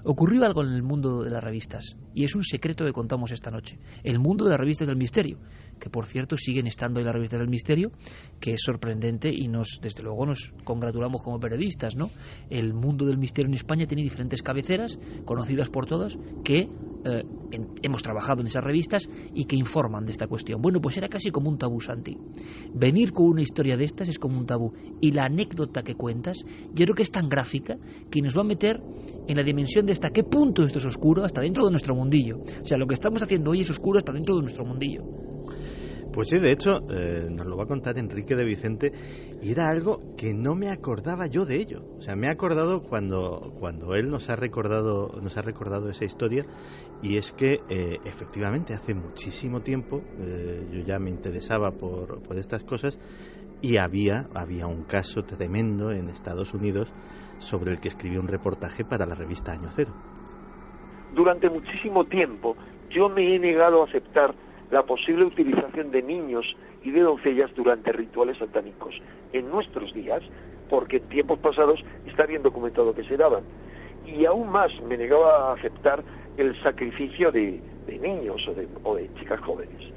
Ocurrió algo en el mundo de las revistas, y es un secreto que contamos esta noche. El mundo de las revistas del misterio, que por cierto siguen estando en las revistas del misterio, que es sorprendente y desde luego nos congratulamos como periodistas, ¿no? El mundo del misterio en España tiene diferentes cabeceras, conocidas por todos, que hemos trabajado en esas revistas y que informan de esta cuestión. Bueno, pues era casi como un tabú, Santi. Venir con una historia de estas es como un tabú. Y la anécdota que cuentas, yo creo que es tan gráfica que nos va a meter en la dimensión de hasta qué punto esto es oscuro, hasta dentro de nuestro mundillo. O sea, lo que estamos haciendo hoy es oscuro hasta dentro de nuestro mundillo. Pues sí, de hecho, nos lo va a contar Enrique de Vicente, y era algo que no me acordaba yo de ello. O sea, me he acordado cuando él nos ha recordado esa historia, y es que efectivamente hace muchísimo tiempo yo ya me interesaba por estas cosas, y había un caso tremendo en Estados Unidos sobre el que escribió un reportaje para la revista Año Cero. Durante muchísimo tiempo yo me he negado a aceptar la posible utilización de niños y de doncellas durante rituales satánicos en nuestros días, porque en tiempos pasados está bien documentado que se daban. Y aún más me negaba a aceptar el sacrificio de niños o de chicas jóvenes.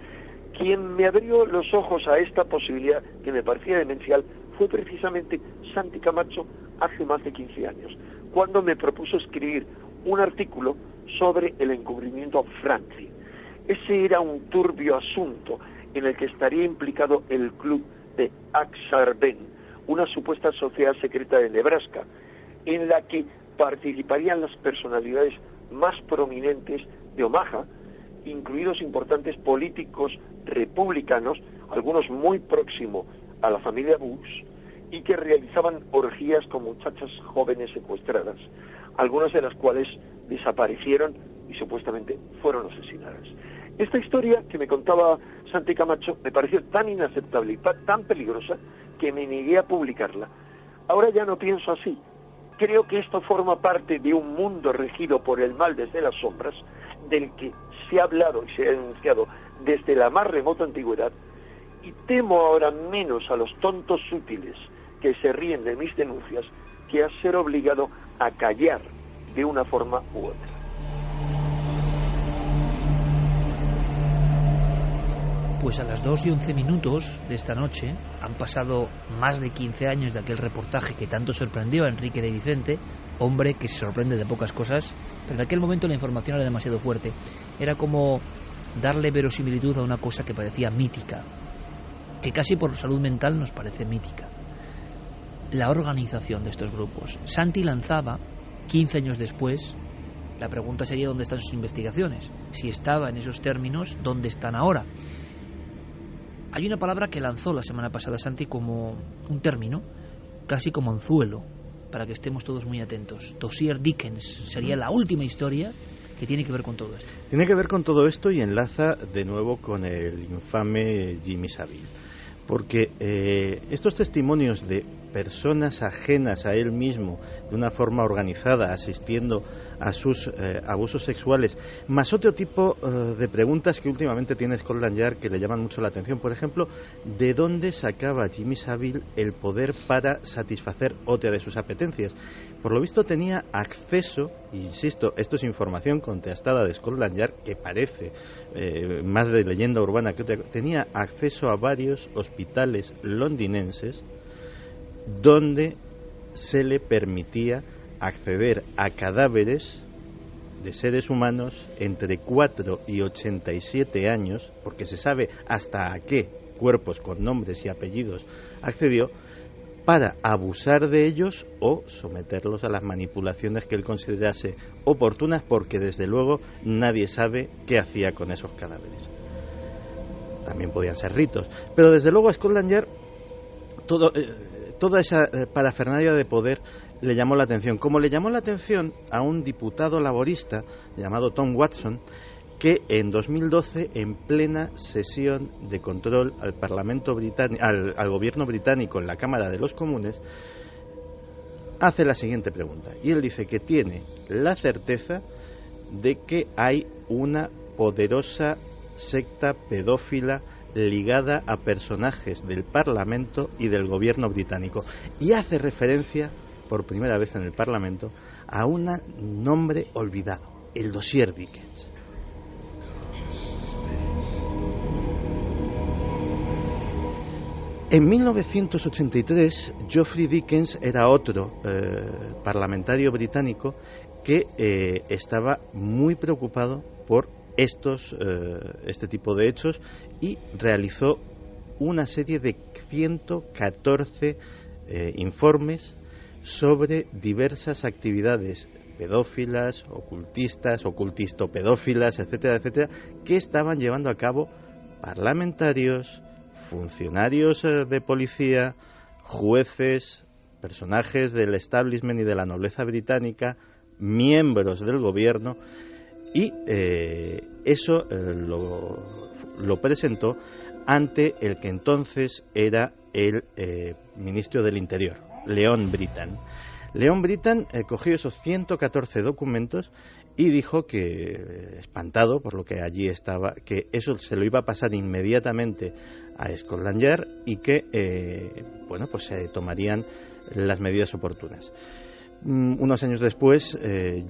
Quien me abrió los ojos a esta posibilidad que me parecía demencial fue precisamente Santi Camacho hace más de 15 años, cuando me propuso escribir un artículo sobre el encubrimiento Franklin. Ese era un turbio asunto en el que estaría implicado el club de Ak-Sar-Ben, una supuesta sociedad secreta de Nebraska, en la que participarían las personalidades más prominentes de Omaha, incluidos importantes políticos republicanos, algunos muy próximos a la familia Bush, y que realizaban orgías con muchachas jóvenes secuestradas, algunas de las cuales desaparecieron y supuestamente fueron asesinadas. Esta historia que me contaba Santi Camacho me pareció tan inaceptable y tan peligrosa que me negué a publicarla. Ahora ya no pienso así. Creo que esto forma parte de un mundo regido por el mal desde las sombras, del que se ha hablado y se ha denunciado desde la más remota antigüedad, y temo ahora menos a los tontos útiles que se ríen de mis denuncias que a ser obligado a callar de una forma u otra. Pues a las 2:11 de esta noche han pasado más de 15 años de aquel reportaje que tanto sorprendió a Enrique de Vicente, hombre que se sorprende de pocas cosas, pero en aquel momento la información era demasiado fuerte. Era como darle verosimilitud a una cosa que parecía mítica, que casi por salud mental nos parece mítica. La organización de estos grupos. Santi lanzaba, 15 años después, la pregunta sería ¿dónde están sus investigaciones? Si estaba en esos términos, ¿dónde están ahora? Hay una palabra que lanzó la semana pasada Santi como un término, casi como anzuelo, para que estemos todos muy atentos. Dossier Dickens sería la última historia que tiene que ver con todo esto. Tiene que ver con todo esto y enlaza de nuevo con el infame Jimmy Savile. Porque estos testimonios de personas ajenas a él mismo, de una forma organizada, asistiendo a sus abusos sexuales, más otro tipo de preguntas que últimamente tiene Scotland Yard que le llaman mucho la atención. Por ejemplo, ¿de dónde sacaba Jimmy Savile el poder para satisfacer otra de sus apetencias? Por lo visto tenía acceso, insisto, esto es información contrastada de Scotland Yard, que parece más de leyenda urbana que otra, tenía acceso a varios hospitales londinenses donde se le permitía acceder a cadáveres de seres humanos entre 4 y 87 años, porque se sabe hasta a qué cuerpos con nombres y apellidos accedió, para abusar de ellos o someterlos a las manipulaciones que él considerase oportunas, porque desde luego nadie sabe qué hacía con esos cadáveres. También podían ser ritos, pero desde luego a Scotland Yard toda esa parafernalia de poder le llamó la atención, como le llamó la atención a un diputado laborista llamado Tom Watson, que en 2012, en plena sesión de control al Parlamento británico, al gobierno británico en la Cámara de los Comunes, hace la siguiente pregunta. Y él dice que tiene la certeza de que hay una poderosa secta pedófila ligada a personajes del Parlamento y del gobierno británico. Y hace referencia, por primera vez en el Parlamento, a un nombre olvidado, el dossier Dickens. En 1983, Geoffrey Dickens era otro parlamentario británico que estaba muy preocupado por este tipo de hechos y realizó una serie de 114 informes sobre diversas actividades pedófilas, ocultistas, ocultisto-pedófilas, etcétera, etcétera, que estaban llevando a cabo parlamentarios, funcionarios de policía, jueces, personajes del establishment y de la nobleza británica, miembros del gobierno, y eso lo presentó ante el que entonces era el ministro del Interior, Leon Brittan. Leon Brittan cogió esos 114 documentos y dijo que, espantado por lo que allí estaba, que eso se lo iba a pasar inmediatamente a Scotland Yard y que pues se tomarían las medidas oportunas. Unos años después,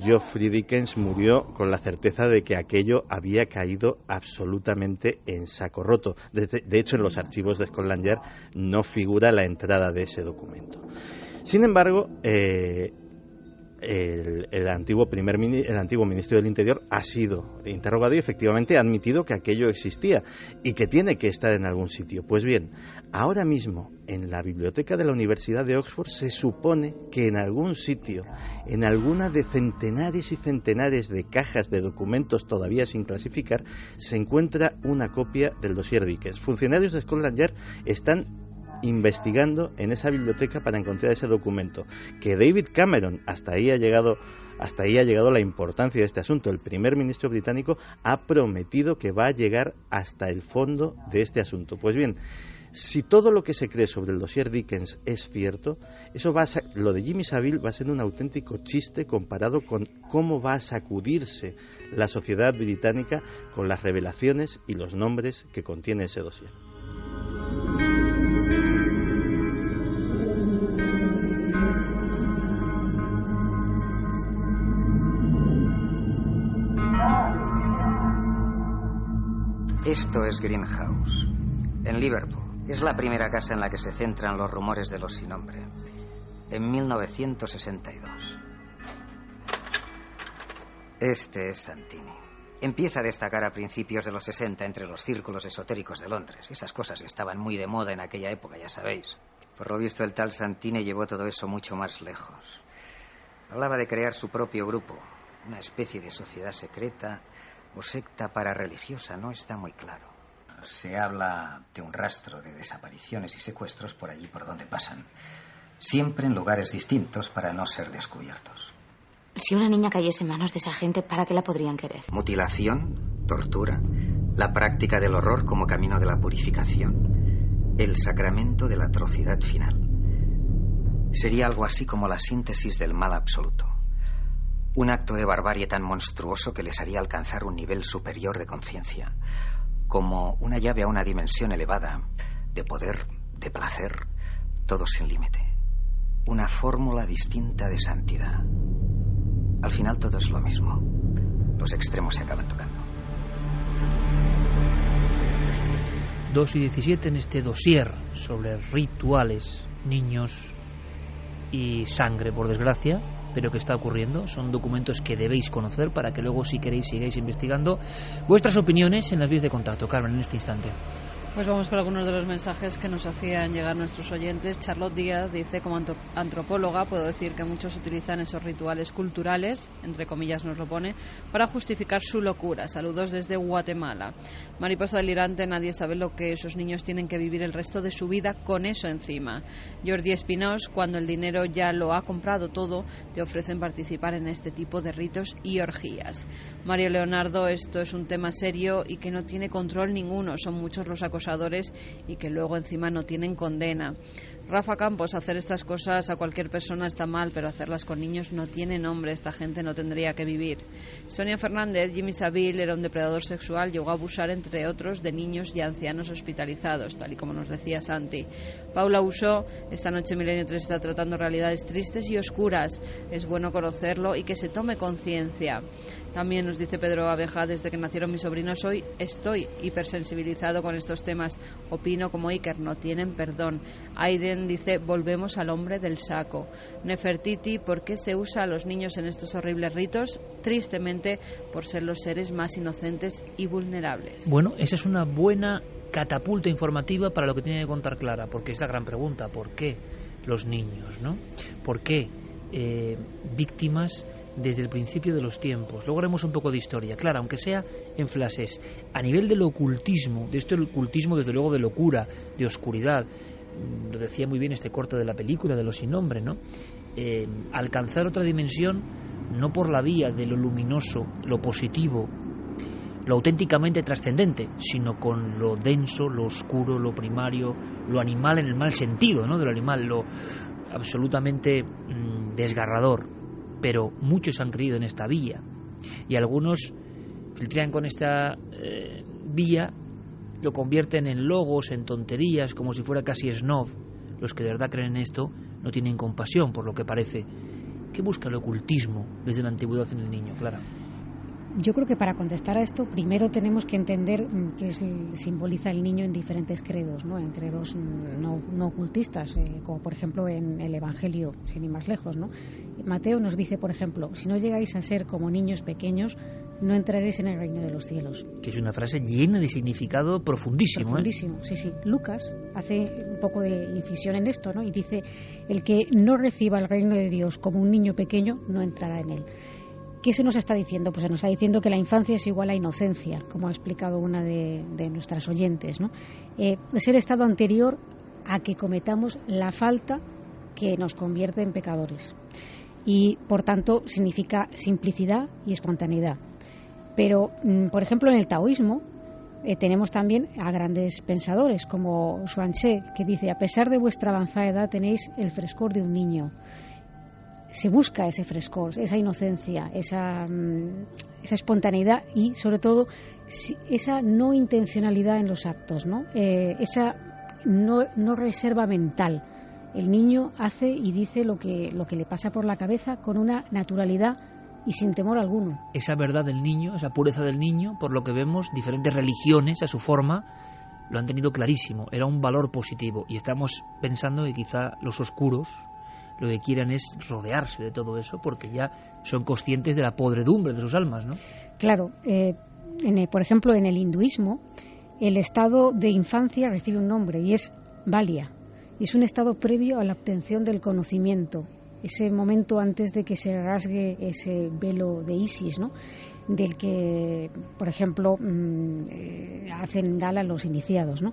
Geoffrey Dickens murió con la certeza de que aquello había caído absolutamente en saco roto. De hecho, en los archivos de Scotland Yard no figura la entrada de ese documento. Sin embargo, el antiguo ministro del Interior ha sido interrogado y efectivamente ha admitido que aquello existía y que tiene que estar en algún sitio. Pues bien, ahora mismo en la biblioteca de la Universidad de Oxford se supone que en algún sitio, en alguna de centenares y centenares de cajas de documentos todavía sin clasificar, se encuentra una copia del dossier Dickens. Funcionarios de Scotland Yard están investigando en esa biblioteca para encontrar ese documento, que David Cameron, hasta ahí ha llegado la importancia de este asunto. El primer ministro británico ha prometido que va a llegar hasta el fondo de este asunto. Pues bien, si todo lo que se cree sobre el dossier Dickens es cierto, lo de Jimmy Savile va a ser un auténtico chiste comparado con cómo va a sacudirse la sociedad británica con las revelaciones y los nombres que contiene ese dossier. Esto es Greenhouse, en Liverpool. Es la primera casa en la que se centran los rumores de los sin nombre. En 1962. Este es Santini. Empieza a destacar a principios de los 60 entre los círculos esotéricos de Londres. Esas cosas estaban muy de moda en aquella época, ya sabéis. Por lo visto, el tal Santini llevó todo eso mucho más lejos. Hablaba de crear su propio grupo, una especie de sociedad secreta o secta parareligiosa, no está muy claro. Se habla de un rastro de desapariciones y secuestros por allí por donde pasan. Siempre en lugares distintos para no ser descubiertos. Si una niña cayese en manos de esa gente, ¿para qué la podrían querer? Mutilación, tortura, la práctica del horror como camino de la purificación, el sacramento de la atrocidad final. Sería algo así como la síntesis del mal absoluto. Un acto de barbarie tan monstruoso que les haría alcanzar un nivel superior de conciencia, como una llave a una dimensión elevada, de poder, de placer, todo sin límite. Una fórmula distinta de santidad. Al final todo es lo mismo. Los extremos se acaban tocando. 2 y 17 en este dossier sobre rituales, niños y sangre, por desgracia, pero que está ocurriendo. Son documentos que debéis conocer para que luego, si queréis, sigáis investigando. Vuestras opiniones en las vías de contacto, Carmen, en este instante. Pues vamos con algunos de los mensajes que nos hacían llegar nuestros oyentes. Charlotte Díaz dice: como antropóloga puedo decir que muchos utilizan esos rituales culturales, entre comillas nos lo pone, para justificar su locura. Saludos desde Guatemala. Mariposa delirante: nadie sabe lo que esos niños tienen que vivir el resto de su vida con eso encima. Jordi Espinós: cuando el dinero ya lo ha comprado todo, te ofrecen participar en este tipo de ritos y orgías. Mario Leonardo: esto es un tema serio y que no tiene control ninguno. Son muchos los acosadores y que luego encima no tienen condena. Rafa Campos: hacer estas cosas a cualquier persona está mal, pero hacerlas con niños no tiene nombre. Esta gente no tendría que vivir. Sonia Fernández: Jimmy Savile era un depredador sexual, llegó a abusar, entre otros, de niños y ancianos hospitalizados, tal y como nos decía Santi. Paula Usó: esta noche Milenio 3 está tratando realidades tristes y oscuras. Es bueno conocerlo y que se tome conciencia. También nos dice Pedro Abeja: desde que nacieron mis sobrinos hoy estoy hipersensibilizado con estos temas. Opino como Iker, no tienen perdón. Aiden dice: volvemos al hombre del saco. Nefertiti: ¿por qué se usa a los niños en estos horribles ritos? Tristemente, por ser los seres más inocentes y vulnerables. Bueno, esa es una buena catapulta informativa para lo que tiene que contar Clara, porque es la gran pregunta: ¿por qué los niños, no? ¿Por qué víctimas desde el principio de los tiempos? Luego haremos un poco de historia, Clara, aunque sea en flashes. A nivel del ocultismo, de esto el ocultismo desde luego de locura, de oscuridad, lo decía muy bien este corte de la película de Los sin nombre, ¿no? Alcanzar otra dimensión no por la vía de lo luminoso, lo positivo, lo auténticamente trascendente, sino con lo denso, lo oscuro, lo primario, lo animal en el mal sentido, ¿no? De lo animal, lo absolutamente desgarrador. Pero muchos han creído en esta vía y algunos filtran con esta vía, lo convierten en logos, en tonterías, como si fuera casi snob. Los que de verdad creen en esto no tienen compasión, por lo que parece. ¿Qué busca el ocultismo desde la antigüedad en el niño, Clara? Yo creo que para contestar a esto, primero tenemos que entender qué simboliza el niño en diferentes credos, ¿no? En credos no ocultistas, como por ejemplo en el Evangelio, sin ir más lejos, ¿no? Mateo nos dice, por ejemplo: si no llegáis a ser como niños pequeños, no entraréis en el reino de los cielos. Que es una frase llena de significado profundísimo. Profundísimo, sí. Lucas hace un poco de incisión en esto, ¿no? Y dice: el que no reciba el reino de Dios como un niño pequeño, no entrará en él. ¿Qué se nos está diciendo? Pues se nos está diciendo que la infancia es igual a inocencia, como ha explicado una de nuestras oyentes, ¿no? Es el estado anterior a que cometamos la falta que nos convierte en pecadores. Y, por tanto, significa simplicidad y espontaneidad. Pero, por ejemplo, en el taoísmo tenemos también a grandes pensadores, como Xuanzé, que dice: a pesar de vuestra avanzada edad tenéis el frescor de un niño. Se busca ese frescor, esa inocencia, esa espontaneidad y, sobre todo, esa no intencionalidad en los actos, ¿no? Esa no reserva mental. El niño hace y dice lo que le pasa por la cabeza con una naturalidad y sin temor alguno. Esa verdad del niño, esa pureza del niño, por lo que vemos, diferentes religiones a su forma lo han tenido clarísimo. Era un valor positivo y estamos pensando que quizá los oscuros lo que quieran es rodearse de todo eso, porque ya son conscientes de la podredumbre de sus almas, ¿no? Claro. Por ejemplo, en el hinduismo, el estado de infancia recibe un nombre y es Balya. Es un estado previo a la obtención del conocimiento, ese momento antes de que se rasgue ese velo de Isis, ¿no? Del que, por ejemplo, hacen gala los iniciados, ¿no?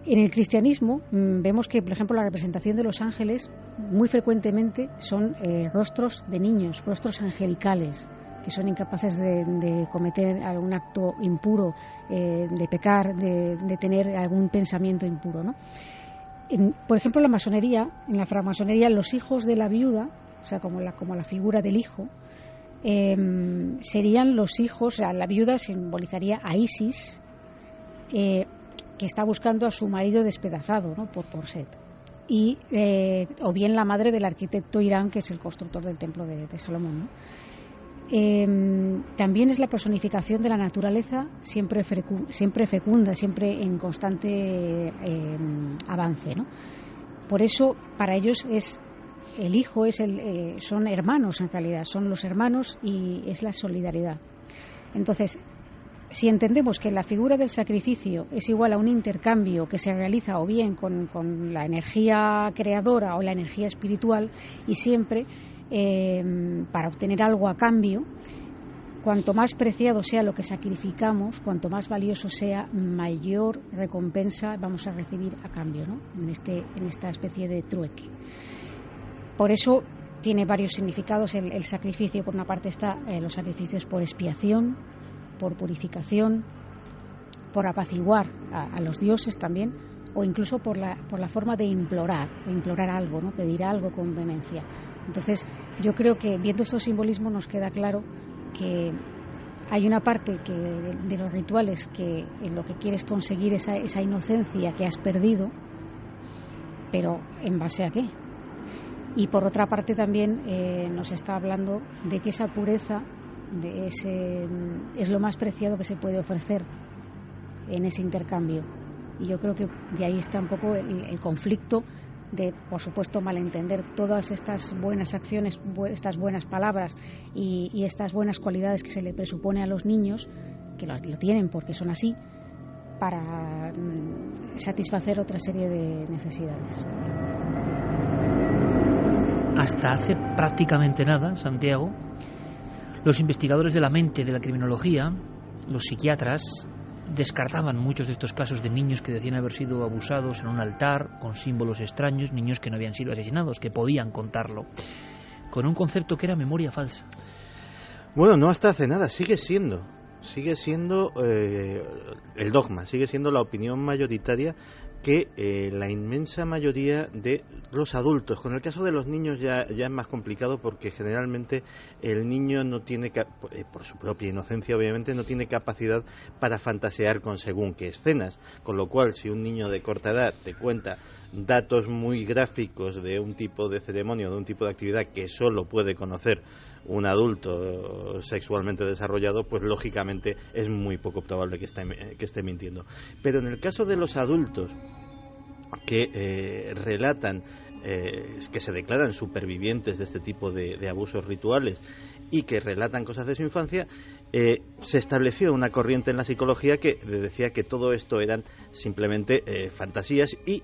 En el cristianismo vemos que, por ejemplo, la representación de los ángeles muy frecuentemente son rostros de niños, rostros angelicales, que son incapaces de cometer algún acto impuro, de pecar, de tener algún pensamiento impuro, ¿no? Por ejemplo, en la francmasonería, los hijos de la viuda, o sea, como la figura del hijo, serían los hijos, o sea, la viuda simbolizaría a Isis, que está buscando a su marido despedazado, ¿no? por Set. Y, o bien la madre del arquitecto Irán, que es el constructor del templo de Salomón, ¿no? También es la personificación de la naturaleza siempre fecunda, siempre en constante avance, ¿no? Por eso, para ellos es el hijo son hermanos en realidad, son los hermanos y es la solidaridad. Entonces, si entendemos que la figura del sacrificio es igual a un intercambio que se realiza o bien con la energía creadora o la energía espiritual y siempre para obtener algo a cambio, cuanto más preciado sea lo que sacrificamos, cuanto más valioso sea, mayor recompensa vamos a recibir a cambio, ¿no? En esta especie de trueque. Por eso tiene varios significados el sacrificio. Por una parte está los sacrificios por expiación, por purificación, por apaciguar a los dioses también, o incluso por la forma de implorar algo, ¿no? Pedir algo con vehemencia. Entonces, yo creo que viendo estos simbolismos nos queda claro que hay una parte de los rituales que lo que quieres conseguir esa inocencia que has perdido, pero ¿en base a qué? Y por otra parte también nos está hablando de que esa pureza es lo más preciado que se puede ofrecer en ese intercambio. Y yo creo que de ahí está un poco el conflicto de, por supuesto, malentender todas estas buenas acciones, estas buenas palabras y estas buenas cualidades que se le presupone a los niños, que lo tienen porque son así, para satisfacer otra serie de necesidades. Hasta hace prácticamente nada, Santiago, los investigadores de la mente, de la criminología, los psiquiatras, descartaban muchos de estos casos de niños que decían haber sido abusados en un altar, con símbolos extraños, niños que no habían sido asesinados, que podían contarlo, con un concepto que era memoria falsa. Bueno, no hasta hace nada, sigue siendo el dogma, sigue siendo la opinión mayoritaria que la inmensa mayoría de los adultos, con el caso de los niños ya es más complicado porque generalmente el niño no tiene, por su propia inocencia obviamente, no tiene capacidad para fantasear con según qué escenas, con lo cual si un niño de corta edad te cuenta datos muy gráficos de un tipo de ceremonia o de un tipo de actividad que solo puede conocer un adulto sexualmente desarrollado, pues lógicamente es muy poco probable que esté mintiendo. Pero en el caso de los adultos que relatan, que se declaran supervivientes de este tipo de abusos rituales y que relatan cosas de su infancia, se estableció una corriente en la psicología que decía que todo esto eran simplemente fantasías y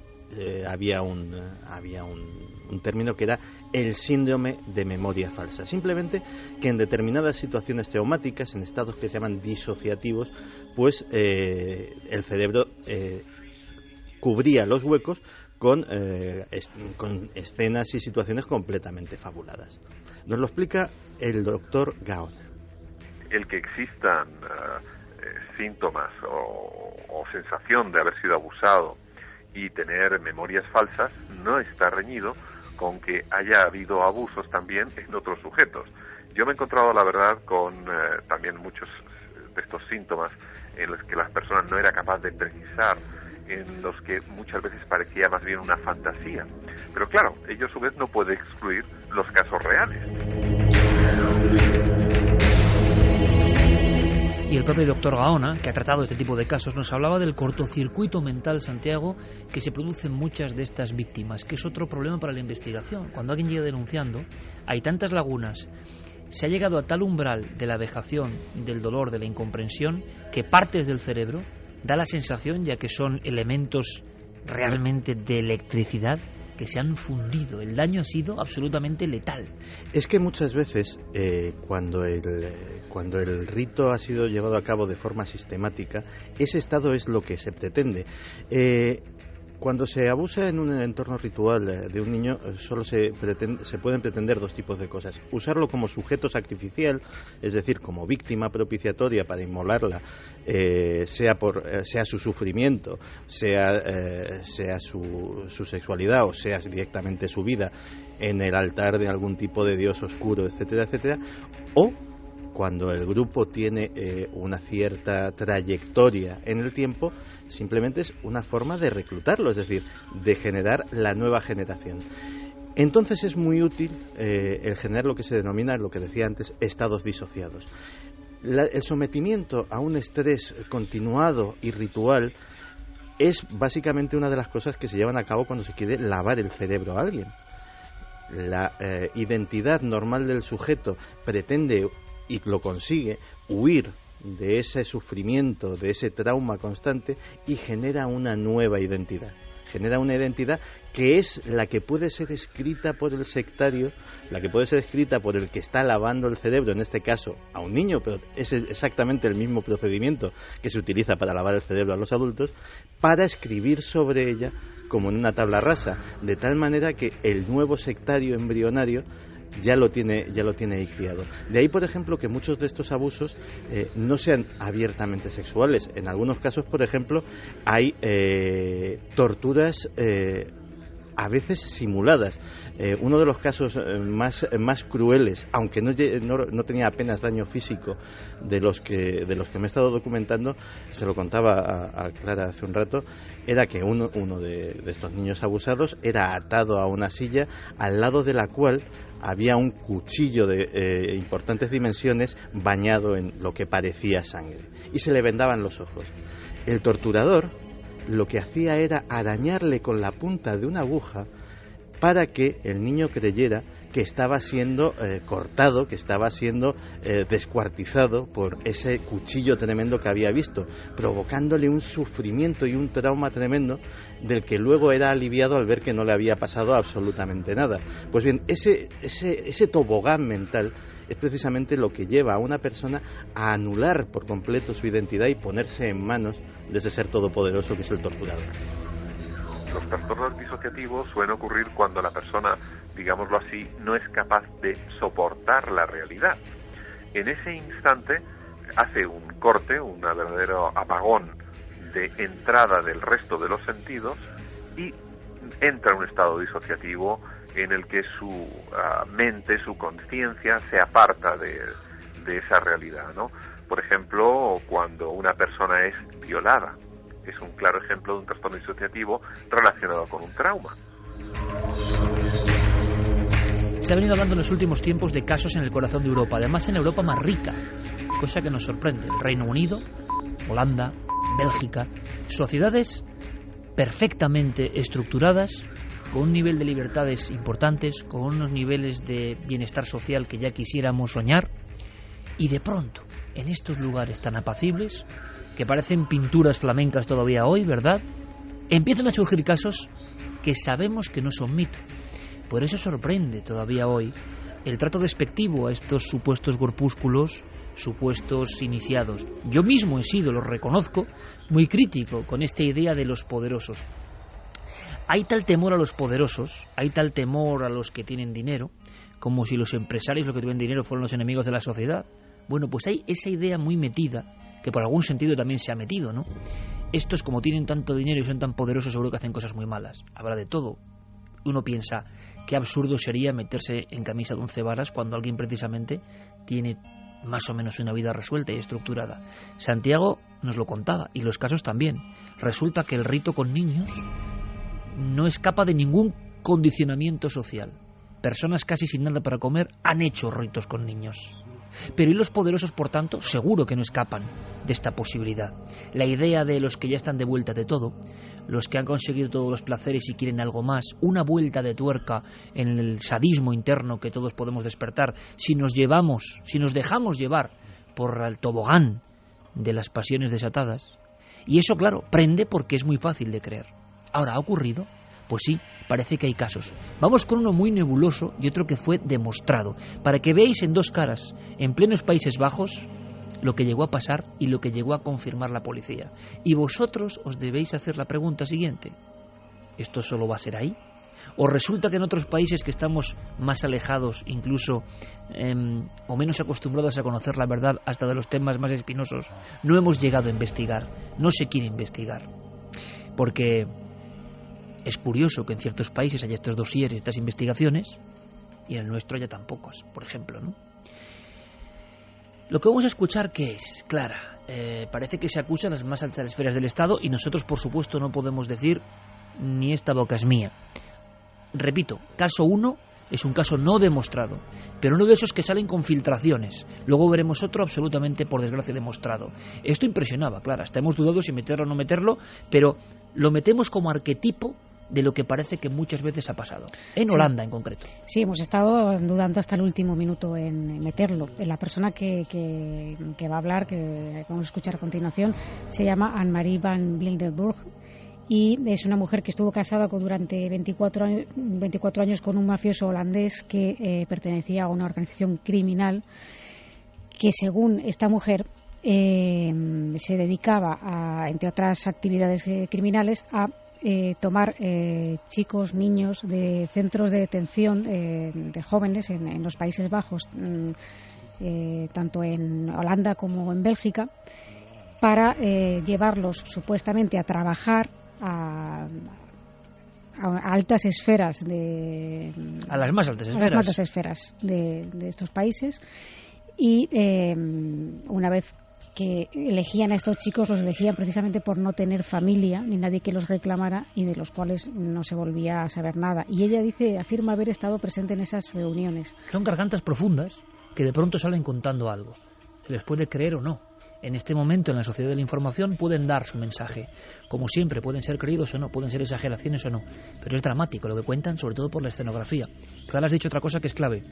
había un término que era el síndrome de memoria falsa. Simplemente que en determinadas situaciones traumáticas, en estados que se llaman disociativos, pues el cerebro cubría los huecos con escenas y situaciones completamente fabuladas. Nos lo explica el doctor Gaon. El que existan síntomas o sensación de haber sido abusado y tener memorias falsas no está reñido con que haya habido abusos también en otros sujetos. Yo me he encontrado, la verdad, con también muchos de estos síntomas en los que las personas no era capaz de precisar, en los que muchas veces parecía más bien una fantasía. Pero claro, ello a su vez no puede excluir los casos reales. Y el propio doctor Gaona, que ha tratado este tipo de casos, nos hablaba del cortocircuito mental, Santiago, que se produce en muchas de estas víctimas, que es otro problema para la investigación. Cuando alguien llega denunciando, hay tantas lagunas, se ha llegado a tal umbral de la vejación, del dolor, de la incomprensión, que partes del cerebro da la sensación, ya que son elementos realmente de electricidad, que se han fundido. El daño ha sido absolutamente letal. Es que muchas veces cuando el rito ha sido llevado a cabo de forma sistemática, ese estado es lo que se pretende. Cuando se abusa en un entorno ritual de un niño, solo se pueden pretender dos tipos de cosas. Usarlo como sujeto sacrificial, es decir, como víctima propiciatoria para inmolarla, sea su sufrimiento, sea su sexualidad o sea directamente su vida en el altar de algún tipo de dios oscuro, etcétera, etcétera, o cuando el grupo tiene una cierta trayectoria en el tiempo, simplemente es una forma de reclutarlo, es decir, de generar la nueva generación. Entonces es muy útil el generar lo que se denomina, lo que decía antes, estados disociados. El sometimiento a un estrés continuado y ritual es básicamente una de las cosas que se llevan a cabo cuando se quiere lavar el cerebro a alguien. la identidad normal del sujeto pretende, y lo consigue, huir de ese sufrimiento, de ese trauma constante, y genera una nueva identidad. Genera una identidad que es la que puede ser escrita por el sectario, la que puede ser escrita por el que está lavando el cerebro, en este caso a un niño, pero es exactamente el mismo procedimiento que se utiliza para lavar el cerebro a los adultos, para escribir sobre ella como en una tabla rasa, de tal manera que el nuevo sectario embrionario ya lo tiene ahí criado. De ahí, por ejemplo, que muchos de estos abusos no sean abiertamente sexuales. En algunos casos, por ejemplo, hay torturas a veces simuladas. Uno de los casos más crueles, aunque no tenía apenas daño físico, de los que me he estado documentando, se lo contaba a Clara hace un rato, era que uno de estos niños abusados era atado a una silla al lado de la cual había un cuchillo de importantes dimensiones bañado en lo que parecía sangre, y se le vendaban los ojos. El torturador lo que hacía era arañarle con la punta de una aguja para que el niño creyera que estaba siendo cortado, que estaba siendo descuartizado por ese cuchillo tremendo que había visto, provocándole un sufrimiento y un trauma tremendo del que luego era aliviado al ver que no le había pasado absolutamente nada. Pues bien, ese tobogán mental es precisamente lo que lleva a una persona a anular por completo su identidad y ponerse en manos de ese ser todopoderoso que es el torturador. Los trastornos disociativos suelen ocurrir cuando la persona, digámoslo así, no es capaz de soportar la realidad. En ese instante hace un corte, un verdadero apagón de entrada del resto de los sentidos y entra en un estado disociativo en el que su mente, su conciencia se aparta de esa realidad, ¿no? Por ejemplo, cuando una persona es violada, es un claro ejemplo de un trastorno disociativo relacionado con un trauma. Se ha venido hablando en los últimos tiempos de casos en el corazón de Europa, además en Europa más rica, cosa que nos sorprende. El Reino Unido, Holanda, Bélgica, sociedades perfectamente estructuradas, con un nivel de libertades importantes, con unos niveles de bienestar social que ya quisiéramos soñar, y de pronto, en estos lugares tan apacibles, que parecen pinturas flamencas todavía hoy, ¿verdad?, empiezan a surgir casos que sabemos que no son mito. Por eso sorprende todavía hoy el trato despectivo a estos supuestos grupúsculos, supuestos iniciados. Yo mismo he sido, lo reconozco, muy crítico con esta idea de los poderosos. Hay tal temor a los poderosos, hay tal temor a los que tienen dinero, como si los empresarios, los que tienen dinero, fueran los enemigos de la sociedad. Bueno, pues hay esa idea muy metida, que por algún sentido también se ha metido, ¿no? Estos, como tienen tanto dinero y son tan poderosos, seguro que hacen cosas muy malas. Habrá de todo. Uno piensa, qué absurdo sería meterse en camisa de 11 varas cuando alguien precisamente tiene más o menos una vida resuelta y estructurada. Santiago nos lo contaba, y los casos también. Resulta que el rito con niños no escapa de ningún condicionamiento social. Personas casi sin nada para comer han hecho ritos con niños. Pero ¿y los poderosos, por tanto? Seguro que no escapan de esta posibilidad. La idea de los que ya están de vuelta de todo, los que han conseguido todos los placeres y quieren algo más, una vuelta de tuerca en el sadismo interno que todos podemos despertar, si nos dejamos llevar por el tobogán de las pasiones desatadas. Y eso, claro, prende porque es muy fácil de creer. Ahora, ¿ha ocurrido? Pues sí, parece que hay casos. Vamos con uno muy nebuloso y otro que fue demostrado, para que veáis en dos caras, en plenos Países Bajos, lo que llegó a pasar y lo que llegó a confirmar la policía. Y vosotros os debéis hacer la pregunta siguiente: ¿esto solo va a ser ahí? ¿O resulta que en otros países que estamos más alejados, incluso, o menos acostumbrados a conocer la verdad hasta de los temas más espinosos, no hemos llegado a investigar, no se quiere investigar? Porque es curioso que en ciertos países haya estos dosieres, estas investigaciones, y en el nuestro haya tan pocos, por ejemplo, ¿no? Lo que vamos a escuchar, ¿qué es? Clara, parece que se acusan las más altas esferas del Estado y nosotros, por supuesto, no podemos decir ni esta boca es mía. Repito, caso 1 es un caso no demostrado, pero uno de esos que salen con filtraciones. Luego veremos otro absolutamente, por desgracia, demostrado. Esto impresionaba, claro, hasta hemos dudado si meterlo o no meterlo, pero lo metemos como arquetipo de lo que parece que muchas veces ha pasado. En Holanda, en concreto. Sí, hemos estado dudando hasta el último minuto en meterlo. La persona que va a hablar, que vamos a escuchar a continuación, se llama Anne-Marie van Wildenburg y es una mujer que estuvo casada durante 24 años con un mafioso holandés que pertenecía a una organización criminal que, según esta mujer, se dedicaba, entre otras actividades criminales, a tomar chicos, niños de centros de detención de jóvenes en los Países Bajos, tanto en Holanda como en Bélgica, para llevarlos supuestamente a trabajar a altas esferas a las más altas esferas de estos países, y una vez que elegían a estos chicos, los elegían precisamente por no tener familia ni nadie que los reclamara y de los cuales no se volvía a saber nada. Y ella afirma haber estado presente en esas reuniones. Son gargantas profundas que de pronto salen contando algo. Se les puede creer o no. En este momento, en la sociedad de la información, pueden dar su mensaje. Como siempre, pueden ser creídos o no, pueden ser exageraciones o no. Pero es dramático lo que cuentan, sobre todo por la escenografía. Clara, has dicho otra cosa que es clave.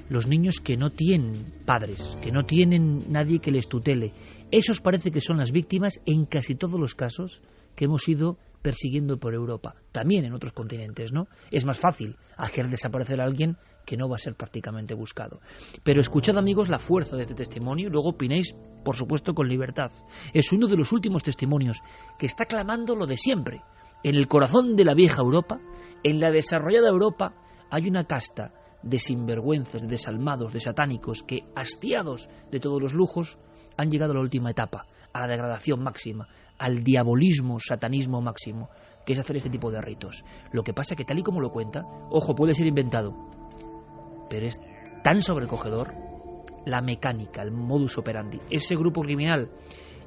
Los niños que no tienen padres, que no tienen nadie que les tutele, esos parece que son las víctimas en casi todos los casos que hemos ido persiguiendo por Europa, también en otros continentes, ¿no? Es más fácil hacer desaparecer a alguien que no va a ser prácticamente buscado. Pero escuchad, amigos, la fuerza de este testimonio y luego opinéis, por supuesto, con libertad. Es uno de los últimos testimonios que está clamando lo de siempre. En el corazón de la vieja Europa, en la desarrollada Europa, hay una casta de sinvergüenzas, de desalmados, de satánicos, que, hastiados de todos los lujos, han llegado a la última etapa, a la degradación máxima, al diabolismo, satanismo máximo, que es hacer este tipo de ritos. Lo que pasa que, tal y como lo cuenta, ojo, puede ser inventado, pero es tan sobrecogedor la mecánica, el modus operandi. Ese grupo criminal,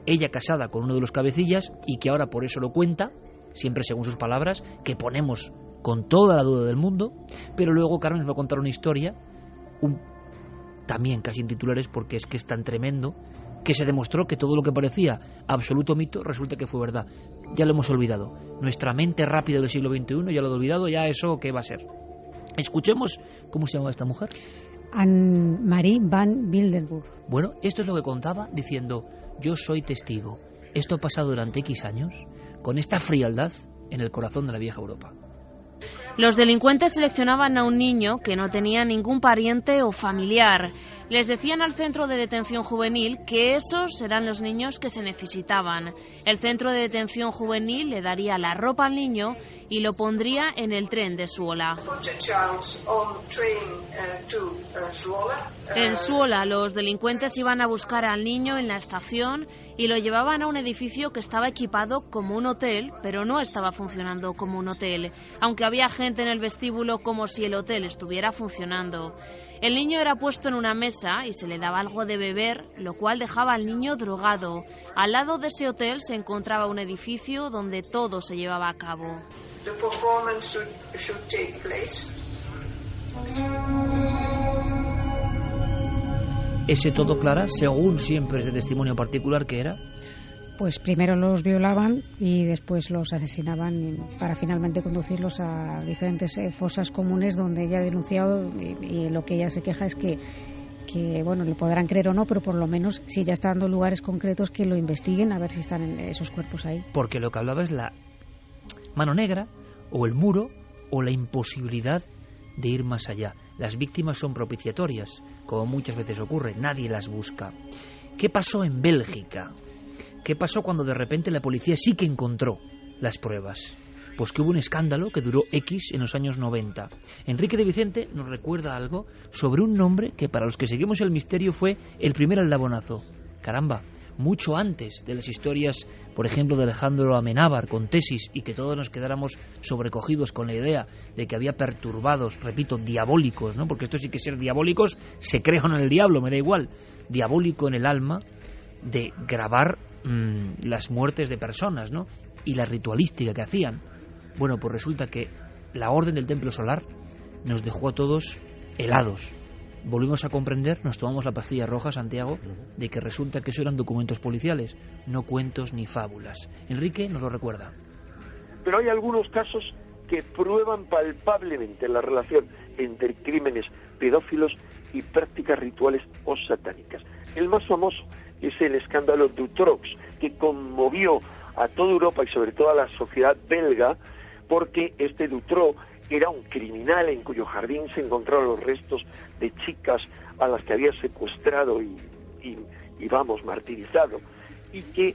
ella casada con uno de los cabecillas, y que ahora por eso lo cuenta, siempre según sus palabras, que ponemos con toda la duda del mundo, pero luego Carmen nos va a contar una historia, también casi en titulares, porque es que es tan tremendo, que se demostró que todo lo que parecía absoluto mito resulta que fue verdad. Ya lo hemos olvidado. Nuestra mente rápida del siglo XXI ya lo ha olvidado, ya eso ¿qué va a ser? Escuchemos cómo se llamaba esta mujer. Anne-Marie van Wildenburg. Bueno, esto es lo que contaba, diciendo: yo soy testigo. Esto ha pasado durante X años, con esta frialdad en el corazón de la vieja Europa. Los delincuentes seleccionaban a un niño que no tenía ningún pariente o familiar. Les decían al centro de detención juvenil que esos eran los niños que se necesitaban. El centro de detención juvenil le daría la ropa al niño y lo pondría en el tren de Zwolle. En Zwolle, los delincuentes iban a buscar al niño en la estación y lo llevaban a un edificio que estaba equipado como un hotel, pero no estaba funcionando como un hotel, aunque había gente en el vestíbulo como si el hotel estuviera funcionando. El niño era puesto en una mesa y se le daba algo de beber, lo cual dejaba al niño drogado. Al lado de ese hotel se encontraba un edificio donde todo se llevaba a cabo. The performance should take place. Ese todo, Clara, según siempre es de testimonio particular, que era... Pues primero los violaban y después los asesinaban para finalmente conducirlos a diferentes fosas comunes donde ella ha denunciado, y lo que ella se queja es que bueno, le podrán creer o no, pero por lo menos si ya está dando lugares concretos, que lo investiguen a ver si están esos cuerpos ahí. Porque lo que hablaba es la mano negra o el muro o la imposibilidad de ir más allá. Las víctimas son propiciatorias, como muchas veces ocurre, nadie las busca. ¿Qué pasó en Bélgica? ¿Qué pasó cuando de repente la policía sí que encontró las pruebas? Pues que hubo un escándalo que duró X en los años 90. Enrique de Vicente nos recuerda algo sobre un nombre que para los que seguimos el misterio fue el primer aldabonazo. Caramba, mucho antes de las historias, por ejemplo, de Alejandro Amenábar con Tesis, y que todos nos quedáramos sobrecogidos con la idea de que había perturbados, repito, diabólicos, ¿no? Porque esto sí que ser diabólicos, se crean en el diablo, me da igual, diabólico en el alma, de grabar las muertes de personas, ¿no? Y la ritualística que hacían. Bueno, pues resulta que la Orden del Templo Solar nos dejó a todos helados. Volvimos a comprender, nos tomamos la pastilla roja, Santiago, de que resulta que eso eran documentos policiales, no cuentos ni fábulas. Enrique nos lo recuerda. Pero hay algunos casos que prueban palpablemente la relación entre crímenes pedófilos y prácticas rituales o satánicas. El más famoso es el escándalo Dutroux, que conmovió a toda Europa y sobre todo a la sociedad belga, porque este Dutroux era un criminal en cuyo jardín se encontraron los restos de chicas a las que había secuestrado y martirizado, y que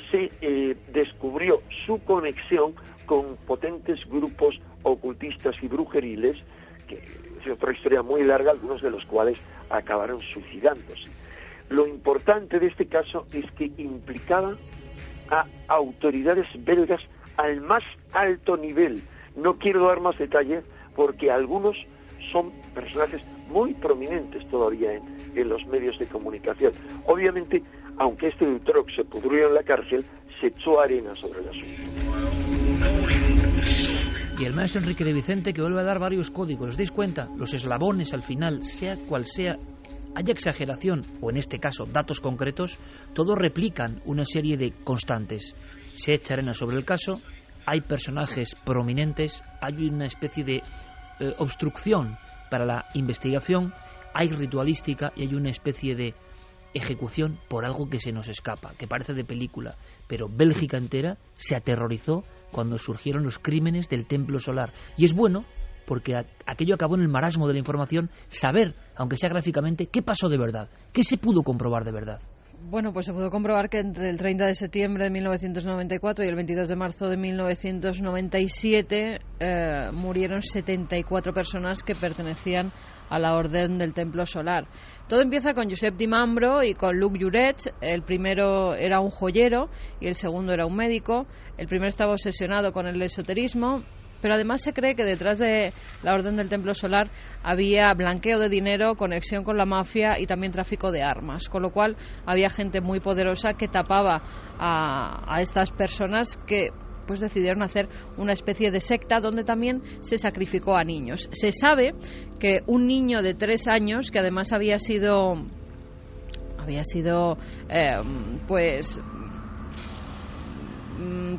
se descubrió su conexión con potentes grupos ocultistas y brujeriles, que es otra historia muy larga, algunos de los cuales acabaron suicidándose. Lo importante de este caso es que implicaba a autoridades belgas al más alto nivel. No quiero dar más detalles porque algunos son personajes muy prominentes todavía en los medios de comunicación. Obviamente, aunque este Dutroux se pudrió en la cárcel, se echó arena sobre el asunto. Y el maestro Enrique de Vicente, que vuelve a dar varios códigos. ¿Os dais cuenta? Los eslabones al final, sea cual sea, haya exageración o en este caso datos concretos, todos replican una serie de constantes. Se echa arena sobre el caso, hay personajes prominentes, hay una especie de obstrucción para la investigación, hay ritualística y hay una especie de ejecución por algo que se nos escapa, que parece de película, pero Bélgica entera se aterrorizó cuando surgieron los crímenes del Templo Solar. Y es bueno, porque aquello acabó en el marasmo de la información, saber, aunque sea gráficamente, qué pasó de verdad, qué se pudo comprobar de verdad. Bueno, pues se pudo comprobar que entre el 30 de septiembre de 1994 y el 22 de marzo de 1997 murieron 74 personas que pertenecían a la Orden del Templo Solar. Todo empieza con Josep Di Mambro y con Luc Juret. El primero era un joyero y el segundo era un médico. El primero estaba obsesionado con el esoterismo, pero además se cree que detrás de la Orden del Templo Solar había blanqueo de dinero, conexión con la mafia y también tráfico de armas, con lo cual había gente muy poderosa que tapaba a estas personas que pues decidieron hacer una especie de secta donde también se sacrificó a niños. Se sabe que un niño de 3 años, que además había sido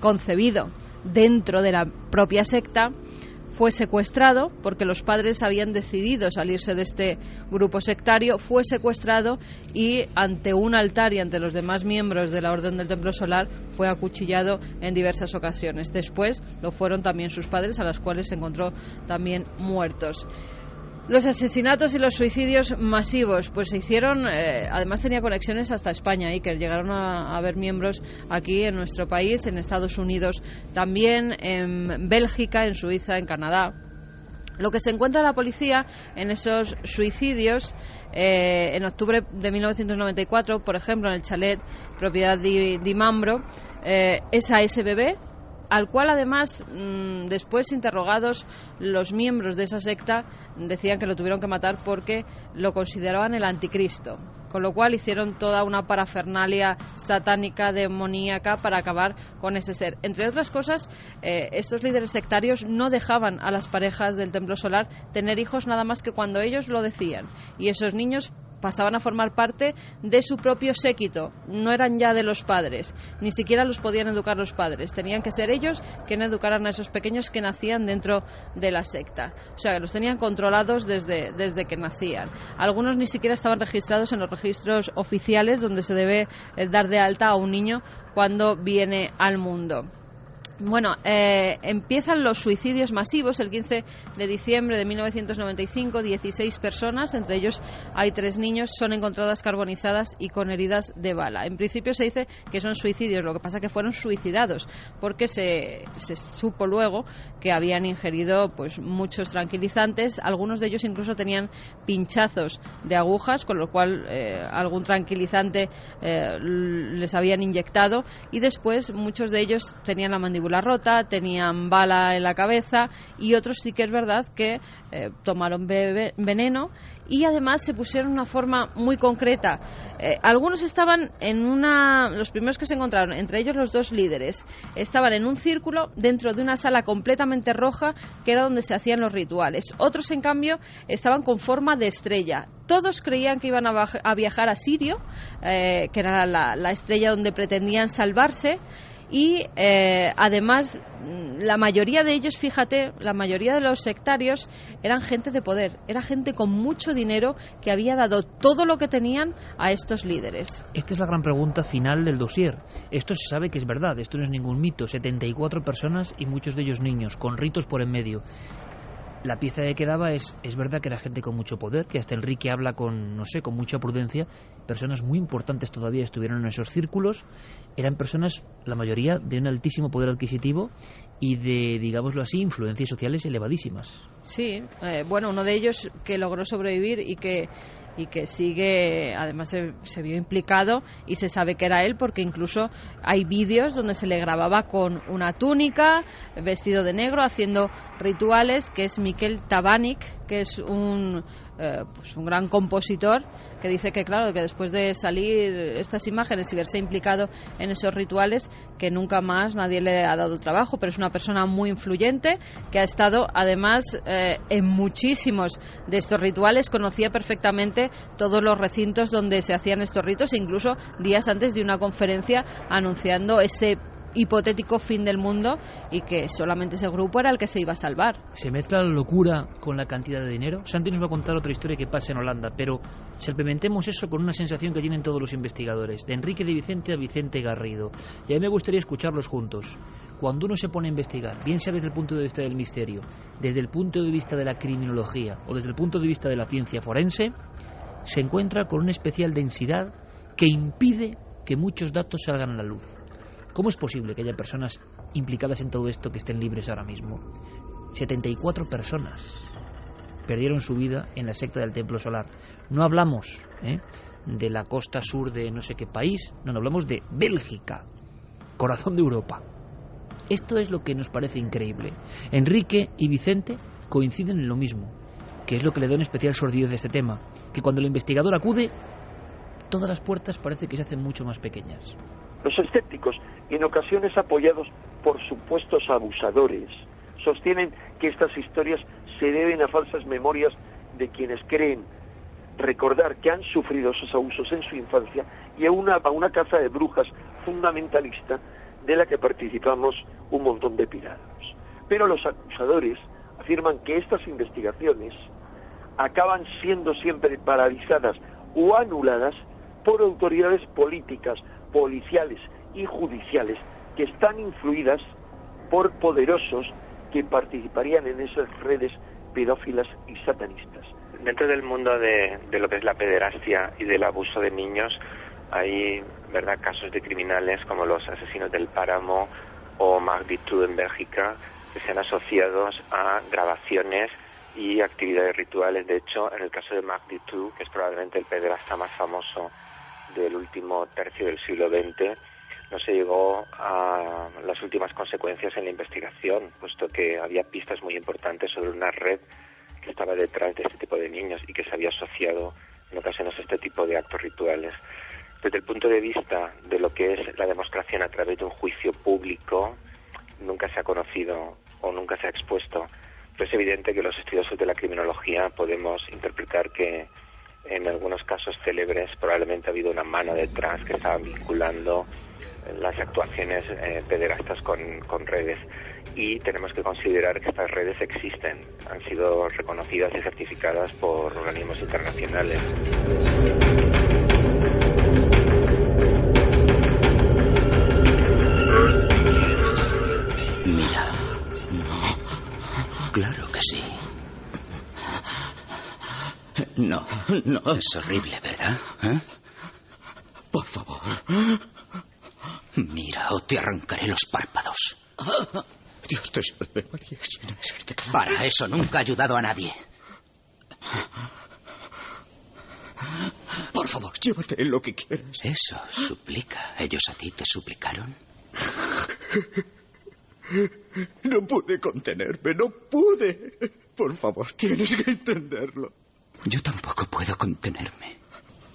concebido dentro de la propia secta, fue secuestrado porque los padres habían decidido salirse de este grupo sectario, fue secuestrado y ante un altar y ante los demás miembros de la Orden del Templo Solar fue acuchillado en diversas ocasiones. Después lo fueron también sus padres, a los cuales se encontró también muertos. Los asesinatos y los suicidios masivos pues se hicieron, además tenía conexiones hasta España, Iker, llegaron a haber miembros aquí en nuestro país, en Estados Unidos también, en Bélgica, en Suiza, en Canadá. Lo que se encuentra la policía en esos suicidios, en octubre de 1994, por ejemplo, en el chalet propiedad de Di Mambro, es a ese bebé, al cual además, después interrogados, los miembros de esa secta decían que lo tuvieron que matar porque lo consideraban el anticristo, con lo cual hicieron toda una parafernalia satánica, demoníaca, para acabar con ese ser. Entre otras cosas, estos líderes sectarios no dejaban a las parejas del Templo Solar tener hijos nada más que cuando ellos lo decían, y esos niños pasaban a formar parte de su propio séquito, no eran ya de los padres, ni siquiera los podían educar los padres, tenían que ser ellos quienes educaran a esos pequeños que nacían dentro de la secta, o sea, que los tenían controlados desde que nacían. Algunos ni siquiera estaban registrados en los registros oficiales donde se debe dar de alta a un niño cuando viene al mundo. Bueno, empiezan los suicidios masivos el 15 de diciembre de 1995, 16 personas, entre ellos hay 3 niños, son encontradas carbonizadas y con heridas de bala. En principio se dice que son suicidios, lo que pasa que fueron suicidados, porque se supo luego que habían ingerido pues muchos tranquilizantes, algunos de ellos incluso tenían pinchazos de agujas, con lo cual algún tranquilizante les habían inyectado, y después muchos de ellos tenían la mandíbula rota, tenían bala en la cabeza, y otros sí que es verdad que tomaron veneno y además se pusieron una forma muy concreta. Algunos estaban los primeros que se encontraron, entre ellos los 2 líderes, estaban en un círculo dentro de una sala completamente roja que era donde se hacían los rituales. Otros, en cambio, estaban con forma de estrella. Todos creían que iban a viajar a Sirio, que era la estrella donde pretendían salvarse. y además la mayoría de ellos, fíjate, la mayoría de los sectarios eran gente de poder, era gente con mucho dinero que había dado todo lo que tenían a estos líderes. Esta es la gran pregunta final del dossier. Esto se sabe que es verdad, esto no es ningún mito. 74 personas y muchos de ellos niños, con ritos por en medio. La pieza que quedaba es verdad que era gente con mucho poder, que hasta Enrique habla con mucha prudencia. Personas muy importantes todavía estuvieron en esos círculos. Eran personas, la mayoría, de un altísimo poder adquisitivo y de, digámoslo así, influencias sociales elevadísimas. Sí, bueno, uno de ellos que logró sobrevivir y que sigue, además se vio implicado y se sabe que era él porque incluso hay vídeos donde se le grababa con una túnica, vestido de negro, haciendo rituales, que es Miquel Tabànic, que es un gran compositor, que dice que claro, que después de salir estas imágenes y verse implicado en esos rituales, que nunca más nadie le ha dado trabajo, pero es una persona muy influyente, que ha estado además en muchísimos de estos rituales, conocía perfectamente todos los recintos donde se hacían estos ritos, e incluso días antes de una conferencia anunciando ese hipotético fin del mundo, y que solamente ese grupo era el que se iba a salvar. Se mezcla la locura con la cantidad de dinero. Santi nos va a contar otra historia que pasa en Holanda, pero suplementemos eso con una sensación que tienen todos los investigadores, de Enrique de Vicente a Vicente Garrido, y a mí me gustaría escucharlos juntos. Cuando uno se pone a investigar, bien sea desde el punto de vista del misterio, desde el punto de vista de la criminología o desde el punto de vista de la ciencia forense, se encuentra con una especial densidad que impide que muchos datos salgan a la luz. ¿Cómo es posible que haya personas implicadas en todo esto que estén libres ahora mismo? 74 personas perdieron su vida en la secta del Templo Solar. No hablamos de la costa sur de no sé qué país, no hablamos de Bélgica, corazón de Europa. Esto es lo que nos parece increíble. Enrique y Vicente coinciden en lo mismo, que es lo que le da una especial sordidez de este tema, que cuando el investigador acude, todas las puertas parece que se hacen mucho más pequeñas. Los escépticos, en ocasiones apoyados por supuestos abusadores, sostienen que estas historias se deben a falsas memorias de quienes creen recordar que han sufrido esos abusos en su infancia y a una caza de brujas fundamentalista de la que participamos un montón de pirados. Pero los acusadores afirman que estas investigaciones acaban siendo siempre paralizadas o anuladas por autoridades políticas, policiales y judiciales que están influidas por poderosos que participarían en esas redes pedófilas y satanistas. Dentro del mundo de lo que es la pederastia y del abuso de niños hay, ¿verdad?, casos de criminales como los asesinos del Páramo o Marc Dutroux en Bélgica, que se han asociado a grabaciones y actividades rituales. De hecho, en el caso de Marc Dutroux, que es probablemente el pederasta más famoso del último tercio del siglo XX, no se llegó a las últimas consecuencias en la investigación, puesto que había pistas muy importantes sobre una red que estaba detrás de este tipo de niños y que se había asociado en ocasiones a este tipo de actos rituales. Desde el punto de vista de lo que es la demostración a través de un juicio público, nunca se ha conocido o nunca se ha expuesto, pero es evidente que los estudiosos de la criminología podemos interpretar que en algunos casos célebres probablemente ha habido una mano detrás que estaba vinculando las actuaciones pederastas con redes, y tenemos que considerar que estas redes existen, han sido reconocidas y certificadas por organismos internacionales. Mira, claro que sí. No. Es horrible, ¿verdad? Por favor. Mira, o te arrancaré los párpados. Dios te salve, María. Para eso nunca ha ayudado a nadie. Por favor, llévate lo que quieras. Eso, suplica. ¿Ellos a ti te suplicaron? No pude contenerme, no pude. Por favor, tienes que entenderlo. Yo tampoco puedo contenerme.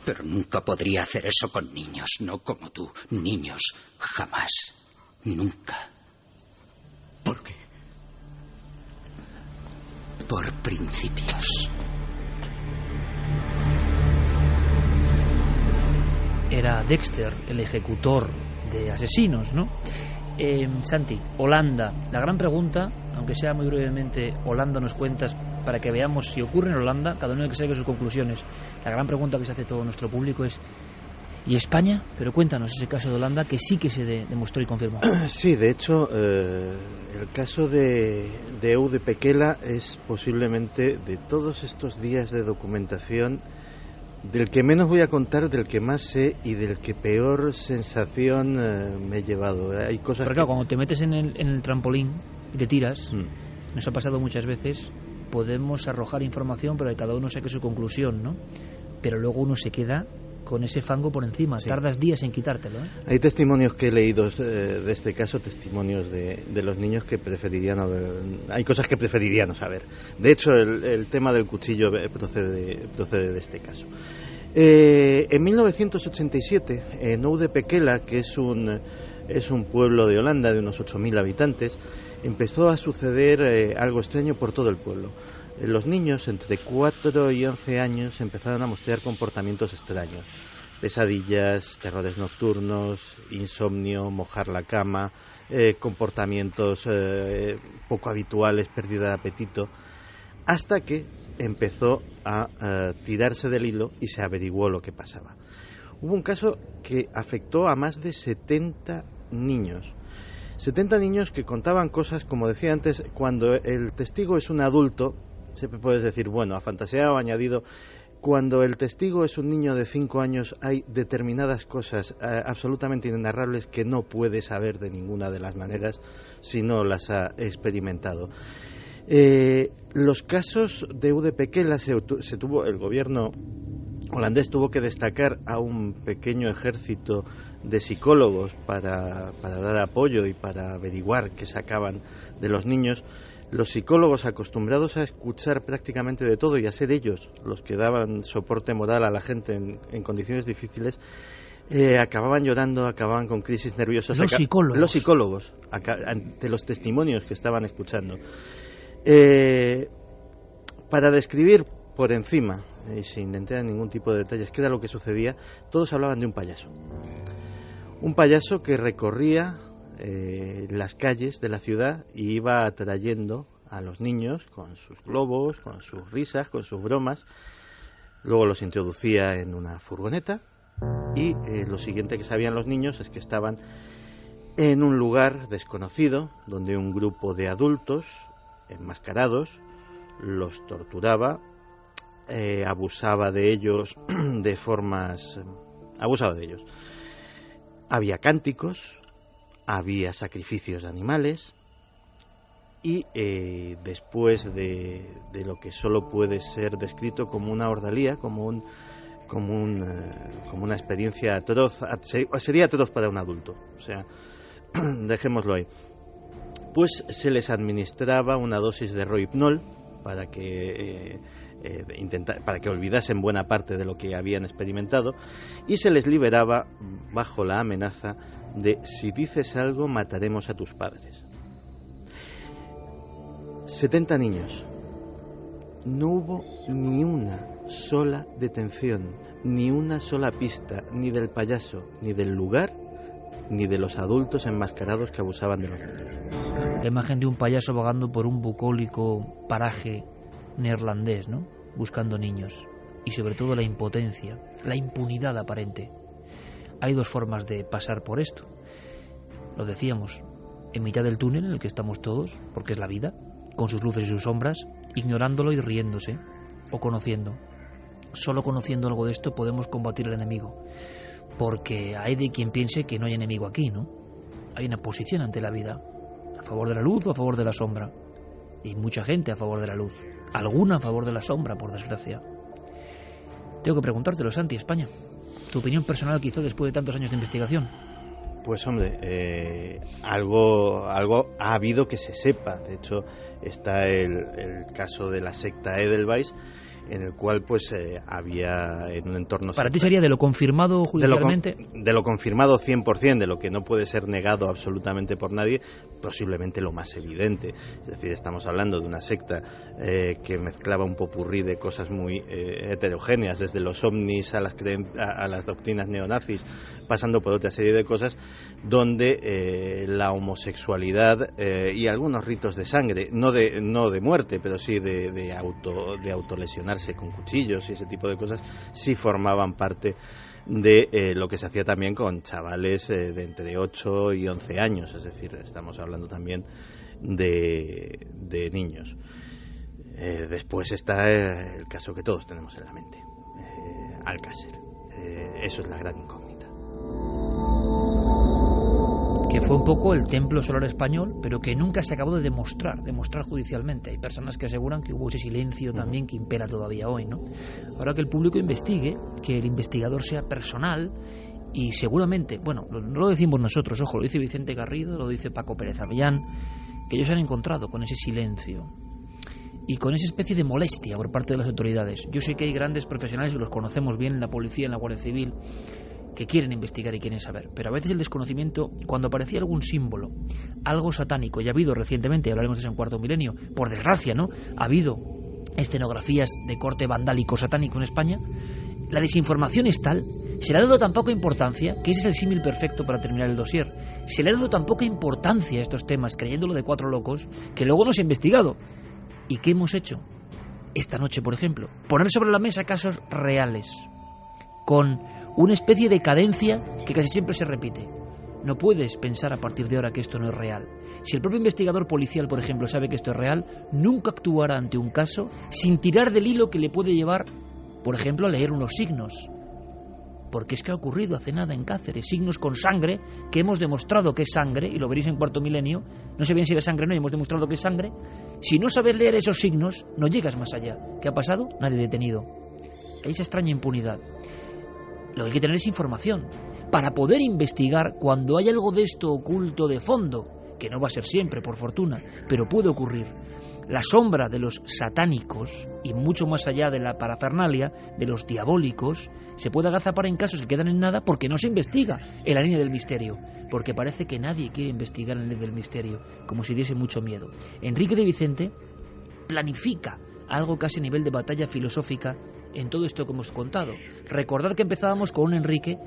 Pero nunca podría hacer eso con niños, no como tú. Niños, jamás. Nunca. ¿Por qué? Por principios. Era Dexter, el ejecutor de asesinos, ¿no? Santi, Holanda, la gran pregunta, aunque sea muy brevemente, Holanda nos cuentas para que veamos si ocurre en Holanda, cada uno que saque sus conclusiones. La gran pregunta que se hace todo nuestro público es: ¿y España? Pero cuéntanos ese caso de Holanda que sí que se demostró y confirmó. Sí, de hecho, el caso de Eude Pekela es posiblemente, de todos estos días de documentación, del que menos voy a contar, del que más sé y del que peor sensación me he llevado. Hay cosas. Pero claro, cuando te metes en el trampolín y te tiras, nos ha pasado muchas veces, podemos arrojar información, pero cada uno saque su conclusión, ¿no? Pero luego uno se queda con ese fango por encima, sí. Tardas días en quitártelo, ¿eh? Hay testimonios que he leído de este caso, testimonios de los niños que preferirían hay cosas que preferirían no saber. De hecho, el tema del cuchillo procede de este caso. En 1987, en Oude Pekela, que es un pueblo de Holanda de unos 8.000 habitantes, empezó a suceder algo extraño por todo el pueblo. Los niños entre 4 y 11 años empezaron a mostrar comportamientos extraños: pesadillas, terrores nocturnos, insomnio, mojar la cama, comportamientos poco habituales, pérdida de apetito, hasta que empezó a tirarse del hilo y se averiguó lo que pasaba. Hubo un caso que afectó a más de 70 niños. 70 niños que contaban cosas, como decía antes, cuando el testigo es un adulto, siempre puedes decir, bueno, ha fantaseado o añadido. Cuando el testigo es un niño de 5 años, hay determinadas cosas absolutamente inenarrables que no puede saber de ninguna de las maneras si no las ha experimentado. Los casos de Oude Pekela el gobierno holandés tuvo que destacar a un pequeño ejército de psicólogos para dar apoyo y para averiguar qué sacaban de los niños. Los psicólogos, acostumbrados a escuchar prácticamente de todo y a ser ellos los que daban soporte moral a la gente en condiciones difíciles, acababan llorando, acababan con crisis nerviosas. Los psicólogos, ante los testimonios que estaban escuchando. Para describir por encima, y sin entrar en ningún tipo de detalles, qué era lo que sucedía, todos hablaban de un payaso. Un payaso que recorría las calles de la ciudad y iba atrayendo a los niños con sus globos, con sus risas, con sus bromas. Luego los introducía en una furgoneta y lo siguiente que sabían los niños es que estaban en un lugar desconocido donde un grupo de adultos enmascarados los torturaba, abusaba de ellos de formas... abusaba de ellos. Había cánticos, había sacrificios de animales y después de lo que solo puede ser descrito como una ordalía, como una experiencia atroz, sería atroz para un adulto, o sea, dejémoslo ahí, pues se les administraba una dosis de rohypnol para que olvidasen buena parte de lo que habían experimentado, y se les liberaba bajo la amenaza de: si dices algo, mataremos a tus padres. 70 niños. No hubo ni una sola detención, ni una sola pista, ni del payaso, ni del lugar, ni de los adultos enmascarados que abusaban de los niños. La imagen de un payaso vagando por un bucólico paraje neerlandés, ¿no? Buscando niños. Y sobre todo la impotencia, la impunidad aparente. Hay dos formas de pasar por esto. Lo decíamos, en mitad del túnel en el que estamos todos, porque es la vida, con sus luces y sus sombras, ignorándolo y riéndose, o conociendo. Solo conociendo algo de esto podemos combatir al enemigo, porque hay de quien piense que no hay enemigo aquí, ¿no? Hay una posición ante la vida, a favor de la luz o a favor de la sombra, y mucha gente a favor de la luz, alguna a favor de la sombra, por desgracia. Tengo que preguntártelo, Santi, España, tu opinión personal quizá después de tantos años de investigación. Pues hombre, algo ha habido que se sepa. De hecho, está el caso de la secta Edelweiss, en el cual pues había en un entorno... ¿Para ti sería de lo confirmado judicialmente? De lo confirmado 100%, de lo que no puede ser negado absolutamente por nadie, posiblemente lo más evidente. Es decir, estamos hablando de una secta que mezclaba un popurrí de cosas muy heterogéneas, desde los ovnis a las doctrinas neonazis, pasando por otra serie de cosas, donde la homosexualidad y algunos ritos de sangre, no de muerte, pero sí de autolesionarse con cuchillos y ese tipo de cosas, sí formaban parte de lo que se hacía también con chavales de entre 8 y 11 años, es decir, estamos hablando también de niños. Después está el caso que todos tenemos en la mente, Alcácer. Eso es la gran incógnita. Que fue un poco el templo solar español, pero que nunca se acabó de demostrar judicialmente. Hay personas que aseguran que hubo ese silencio también que impera todavía hoy, ¿no? Ahora que el público investigue, que el investigador sea personal y seguramente, bueno, no lo decimos nosotros, ojo, lo dice Vicente Garrido, lo dice Paco Pérez Avellán, que ellos se han encontrado con ese silencio y con esa especie de molestia por parte de las autoridades. Yo sé que hay grandes profesionales, y los conocemos bien en la policía, en la Guardia Civil, que quieren investigar y quieren saber, pero a veces el desconocimiento, cuando aparecía algún símbolo, algo satánico, y ha habido recientemente, hablaremos de eso en Cuarto Milenio, por desgracia, ¿no?, ha habido escenografías de corte vandálico satánico en España, la desinformación es tal, se le ha dado tan poca importancia, que ese es el símil perfecto para terminar el dossier, se le ha dado tan poca importancia a estos temas, creyéndolo de cuatro locos, que luego no se ha investigado. ¿Y qué hemos hecho? Esta noche, por ejemplo, poner sobre la mesa casos reales, con una especie de cadencia que casi siempre se repite. No puedes pensar a partir de ahora que esto no es real. Si el propio investigador policial, por ejemplo, sabe que esto es real, nunca actuará ante un caso sin tirar del hilo que le puede llevar, por ejemplo, a leer unos signos. Porque es que ha ocurrido hace nada en Cáceres, signos con sangre, que hemos demostrado que es sangre, y lo veréis en Cuarto Milenio, no sé bien si era sangre o no, y hemos demostrado que es sangre. Si no sabes leer esos signos, no llegas más allá. ¿Qué ha pasado? Nadie detenido. Hay esa extraña impunidad. Lo que hay que tener es información para poder investigar cuando hay algo de esto oculto de fondo, que no va a ser siempre, por fortuna, pero puede ocurrir. La sombra de los satánicos, y mucho más allá de la parafernalia, de los diabólicos, se puede agazapar en casos que quedan en nada porque no se investiga en la línea del misterio, porque parece que nadie quiere investigar en la línea del misterio, como si diese mucho miedo. Enrique de Vicente planifica algo casi a nivel de batalla filosófica en todo esto que hemos contado. Recordad que empezábamos con un Enrique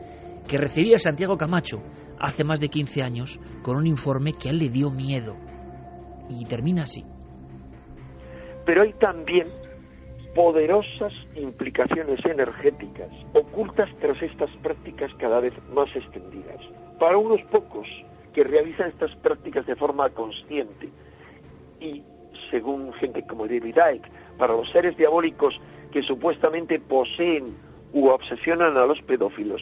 que recibía a Santiago Camacho hace más de 15 años con un informe que a él le dio miedo. Y termina así. Pero hay también poderosas implicaciones energéticas ocultas tras estas prácticas cada vez más extendidas. Para unos pocos que realizan estas prácticas de forma consciente y, según gente como David Icke, para los seres diabólicos que supuestamente poseen u obsesionan a los pedófilos,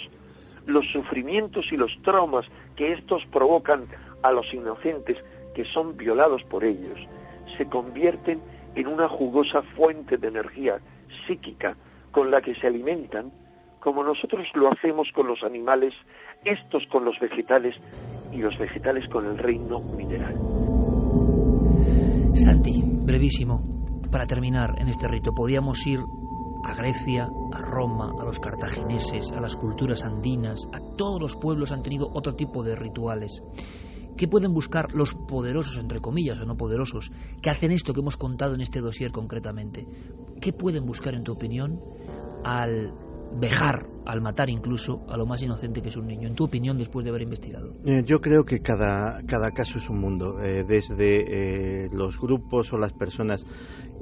los sufrimientos y los traumas que estos provocan a los inocentes que son violados por ellos se convierten en una jugosa fuente de energía psíquica con la que se alimentan, como nosotros lo hacemos con los animales, estos con los vegetales y los vegetales con el reino mineral. Santi, brevísimo, para terminar en este rito, podíamos ir a Grecia, a Roma, a los cartagineses, a las culturas andinas, a todos los pueblos han tenido otro tipo de rituales. ¿Qué pueden buscar los poderosos, entre comillas, o no poderosos, que hacen esto que hemos contado en este dossier concretamente? ¿Qué pueden buscar, en tu opinión, al vejar, al matar incluso a lo más inocente que es un niño? En tu opinión, después de haber investigado. Yo creo que cada caso es un mundo, desde los grupos o las personas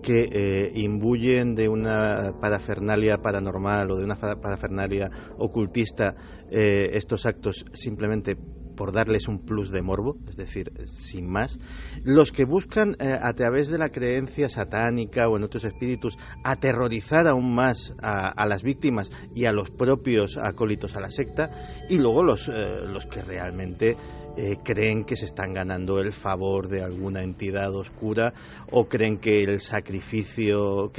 que imbuyen de una parafernalia paranormal o de una parafernalia ocultista estos actos simplemente por darles un plus de morbo, es decir, sin más. Los que buscan a través de la creencia satánica o en otros espíritus aterrorizar aún más a las víctimas y a los propios acólitos a la secta, y luego los que realmente creen que se están ganando el favor de alguna entidad oscura, o creen que el sacrificio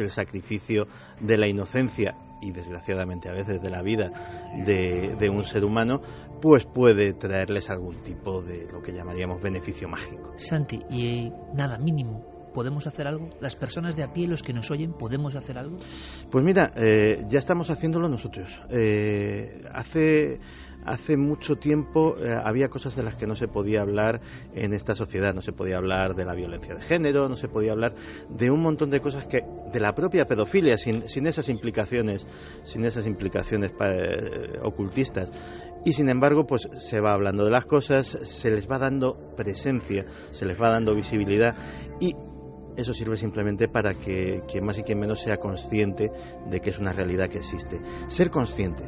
de la inocencia y desgraciadamente a veces de la vida de un ser humano, pues puede traerles algún tipo de lo que llamaríamos beneficio mágico. Santi, y nada, mínimo, ¿podemos hacer algo? ¿Las personas de a pie, los que nos oyen, podemos hacer algo? Pues mira, ya estamos haciéndolo nosotros. Hace mucho tiempo había cosas de las que no se podía hablar en esta sociedad. No se podía hablar de la violencia de género, no se podía hablar de un montón de cosas que de la propia pedofilia, sin esas implicaciones ocultistas. Y sin embargo, pues se va hablando de las cosas, se les va dando presencia, se les va dando visibilidad, y eso sirve simplemente para que quien más y quien menos sea consciente de que es una realidad que existe. Ser consciente,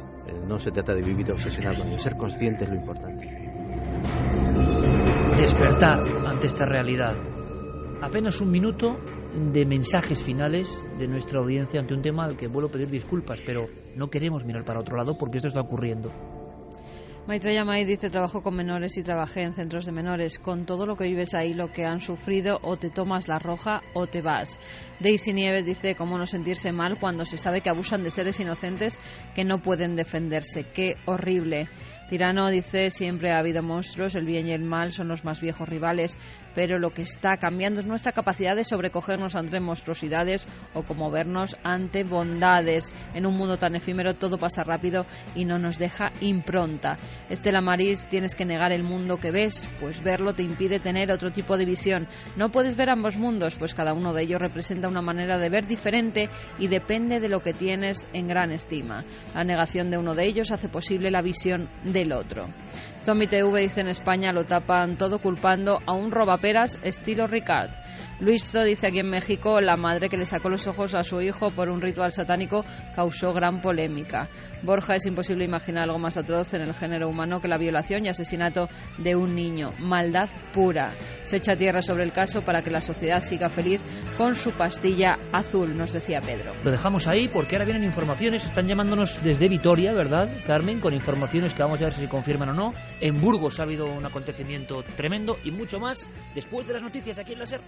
no se trata de vivir obsesionado con ello, ser consciente es lo importante. Despertar ante esta realidad. Apenas un minuto de mensajes finales de nuestra audiencia ante un tema al que vuelvo a pedir disculpas, pero no queremos mirar para otro lado porque esto está ocurriendo. Maitreya May dice: trabajo con menores y trabajé en centros de menores. Con todo lo que vives ahí, lo que han sufrido, o te tomas la roja o te vas. Daisy Nieves dice: cómo no sentirse mal cuando se sabe que abusan de seres inocentes que no pueden defenderse. Qué horrible. Tirano dice: siempre ha habido monstruos, el bien y el mal son los más viejos rivales, pero lo que está cambiando es nuestra capacidad de sobrecogernos ante monstruosidades o conmovernos ante bondades. En un mundo tan efímero todo pasa rápido y no nos deja impronta. Estela Maris: tienes que negar el mundo que ves, pues verlo te impide tener otro tipo de visión. No puedes ver ambos mundos, pues cada uno de ellos representa una manera de ver diferente y depende de lo que tienes en gran estima. La negación de uno de ellos hace posible la visión del otro. Zombie TV dice: en España lo tapan todo culpando a un robaperas estilo Ricard. Luis Zo dice: aquí en México la madre que le sacó los ojos a su hijo por un ritual satánico causó gran polémica. Borja: es imposible imaginar algo más atroz en el género humano que la violación y asesinato de un niño. Maldad pura. Se echa tierra sobre el caso para que la sociedad siga feliz con su pastilla azul, nos decía Pedro. Lo dejamos ahí porque ahora vienen informaciones. Están llamándonos desde Vitoria, ¿verdad, Carmen? Con informaciones que vamos a ver si se confirman o no. En Burgos ha habido un acontecimiento tremendo y mucho más después de las noticias aquí en la SER.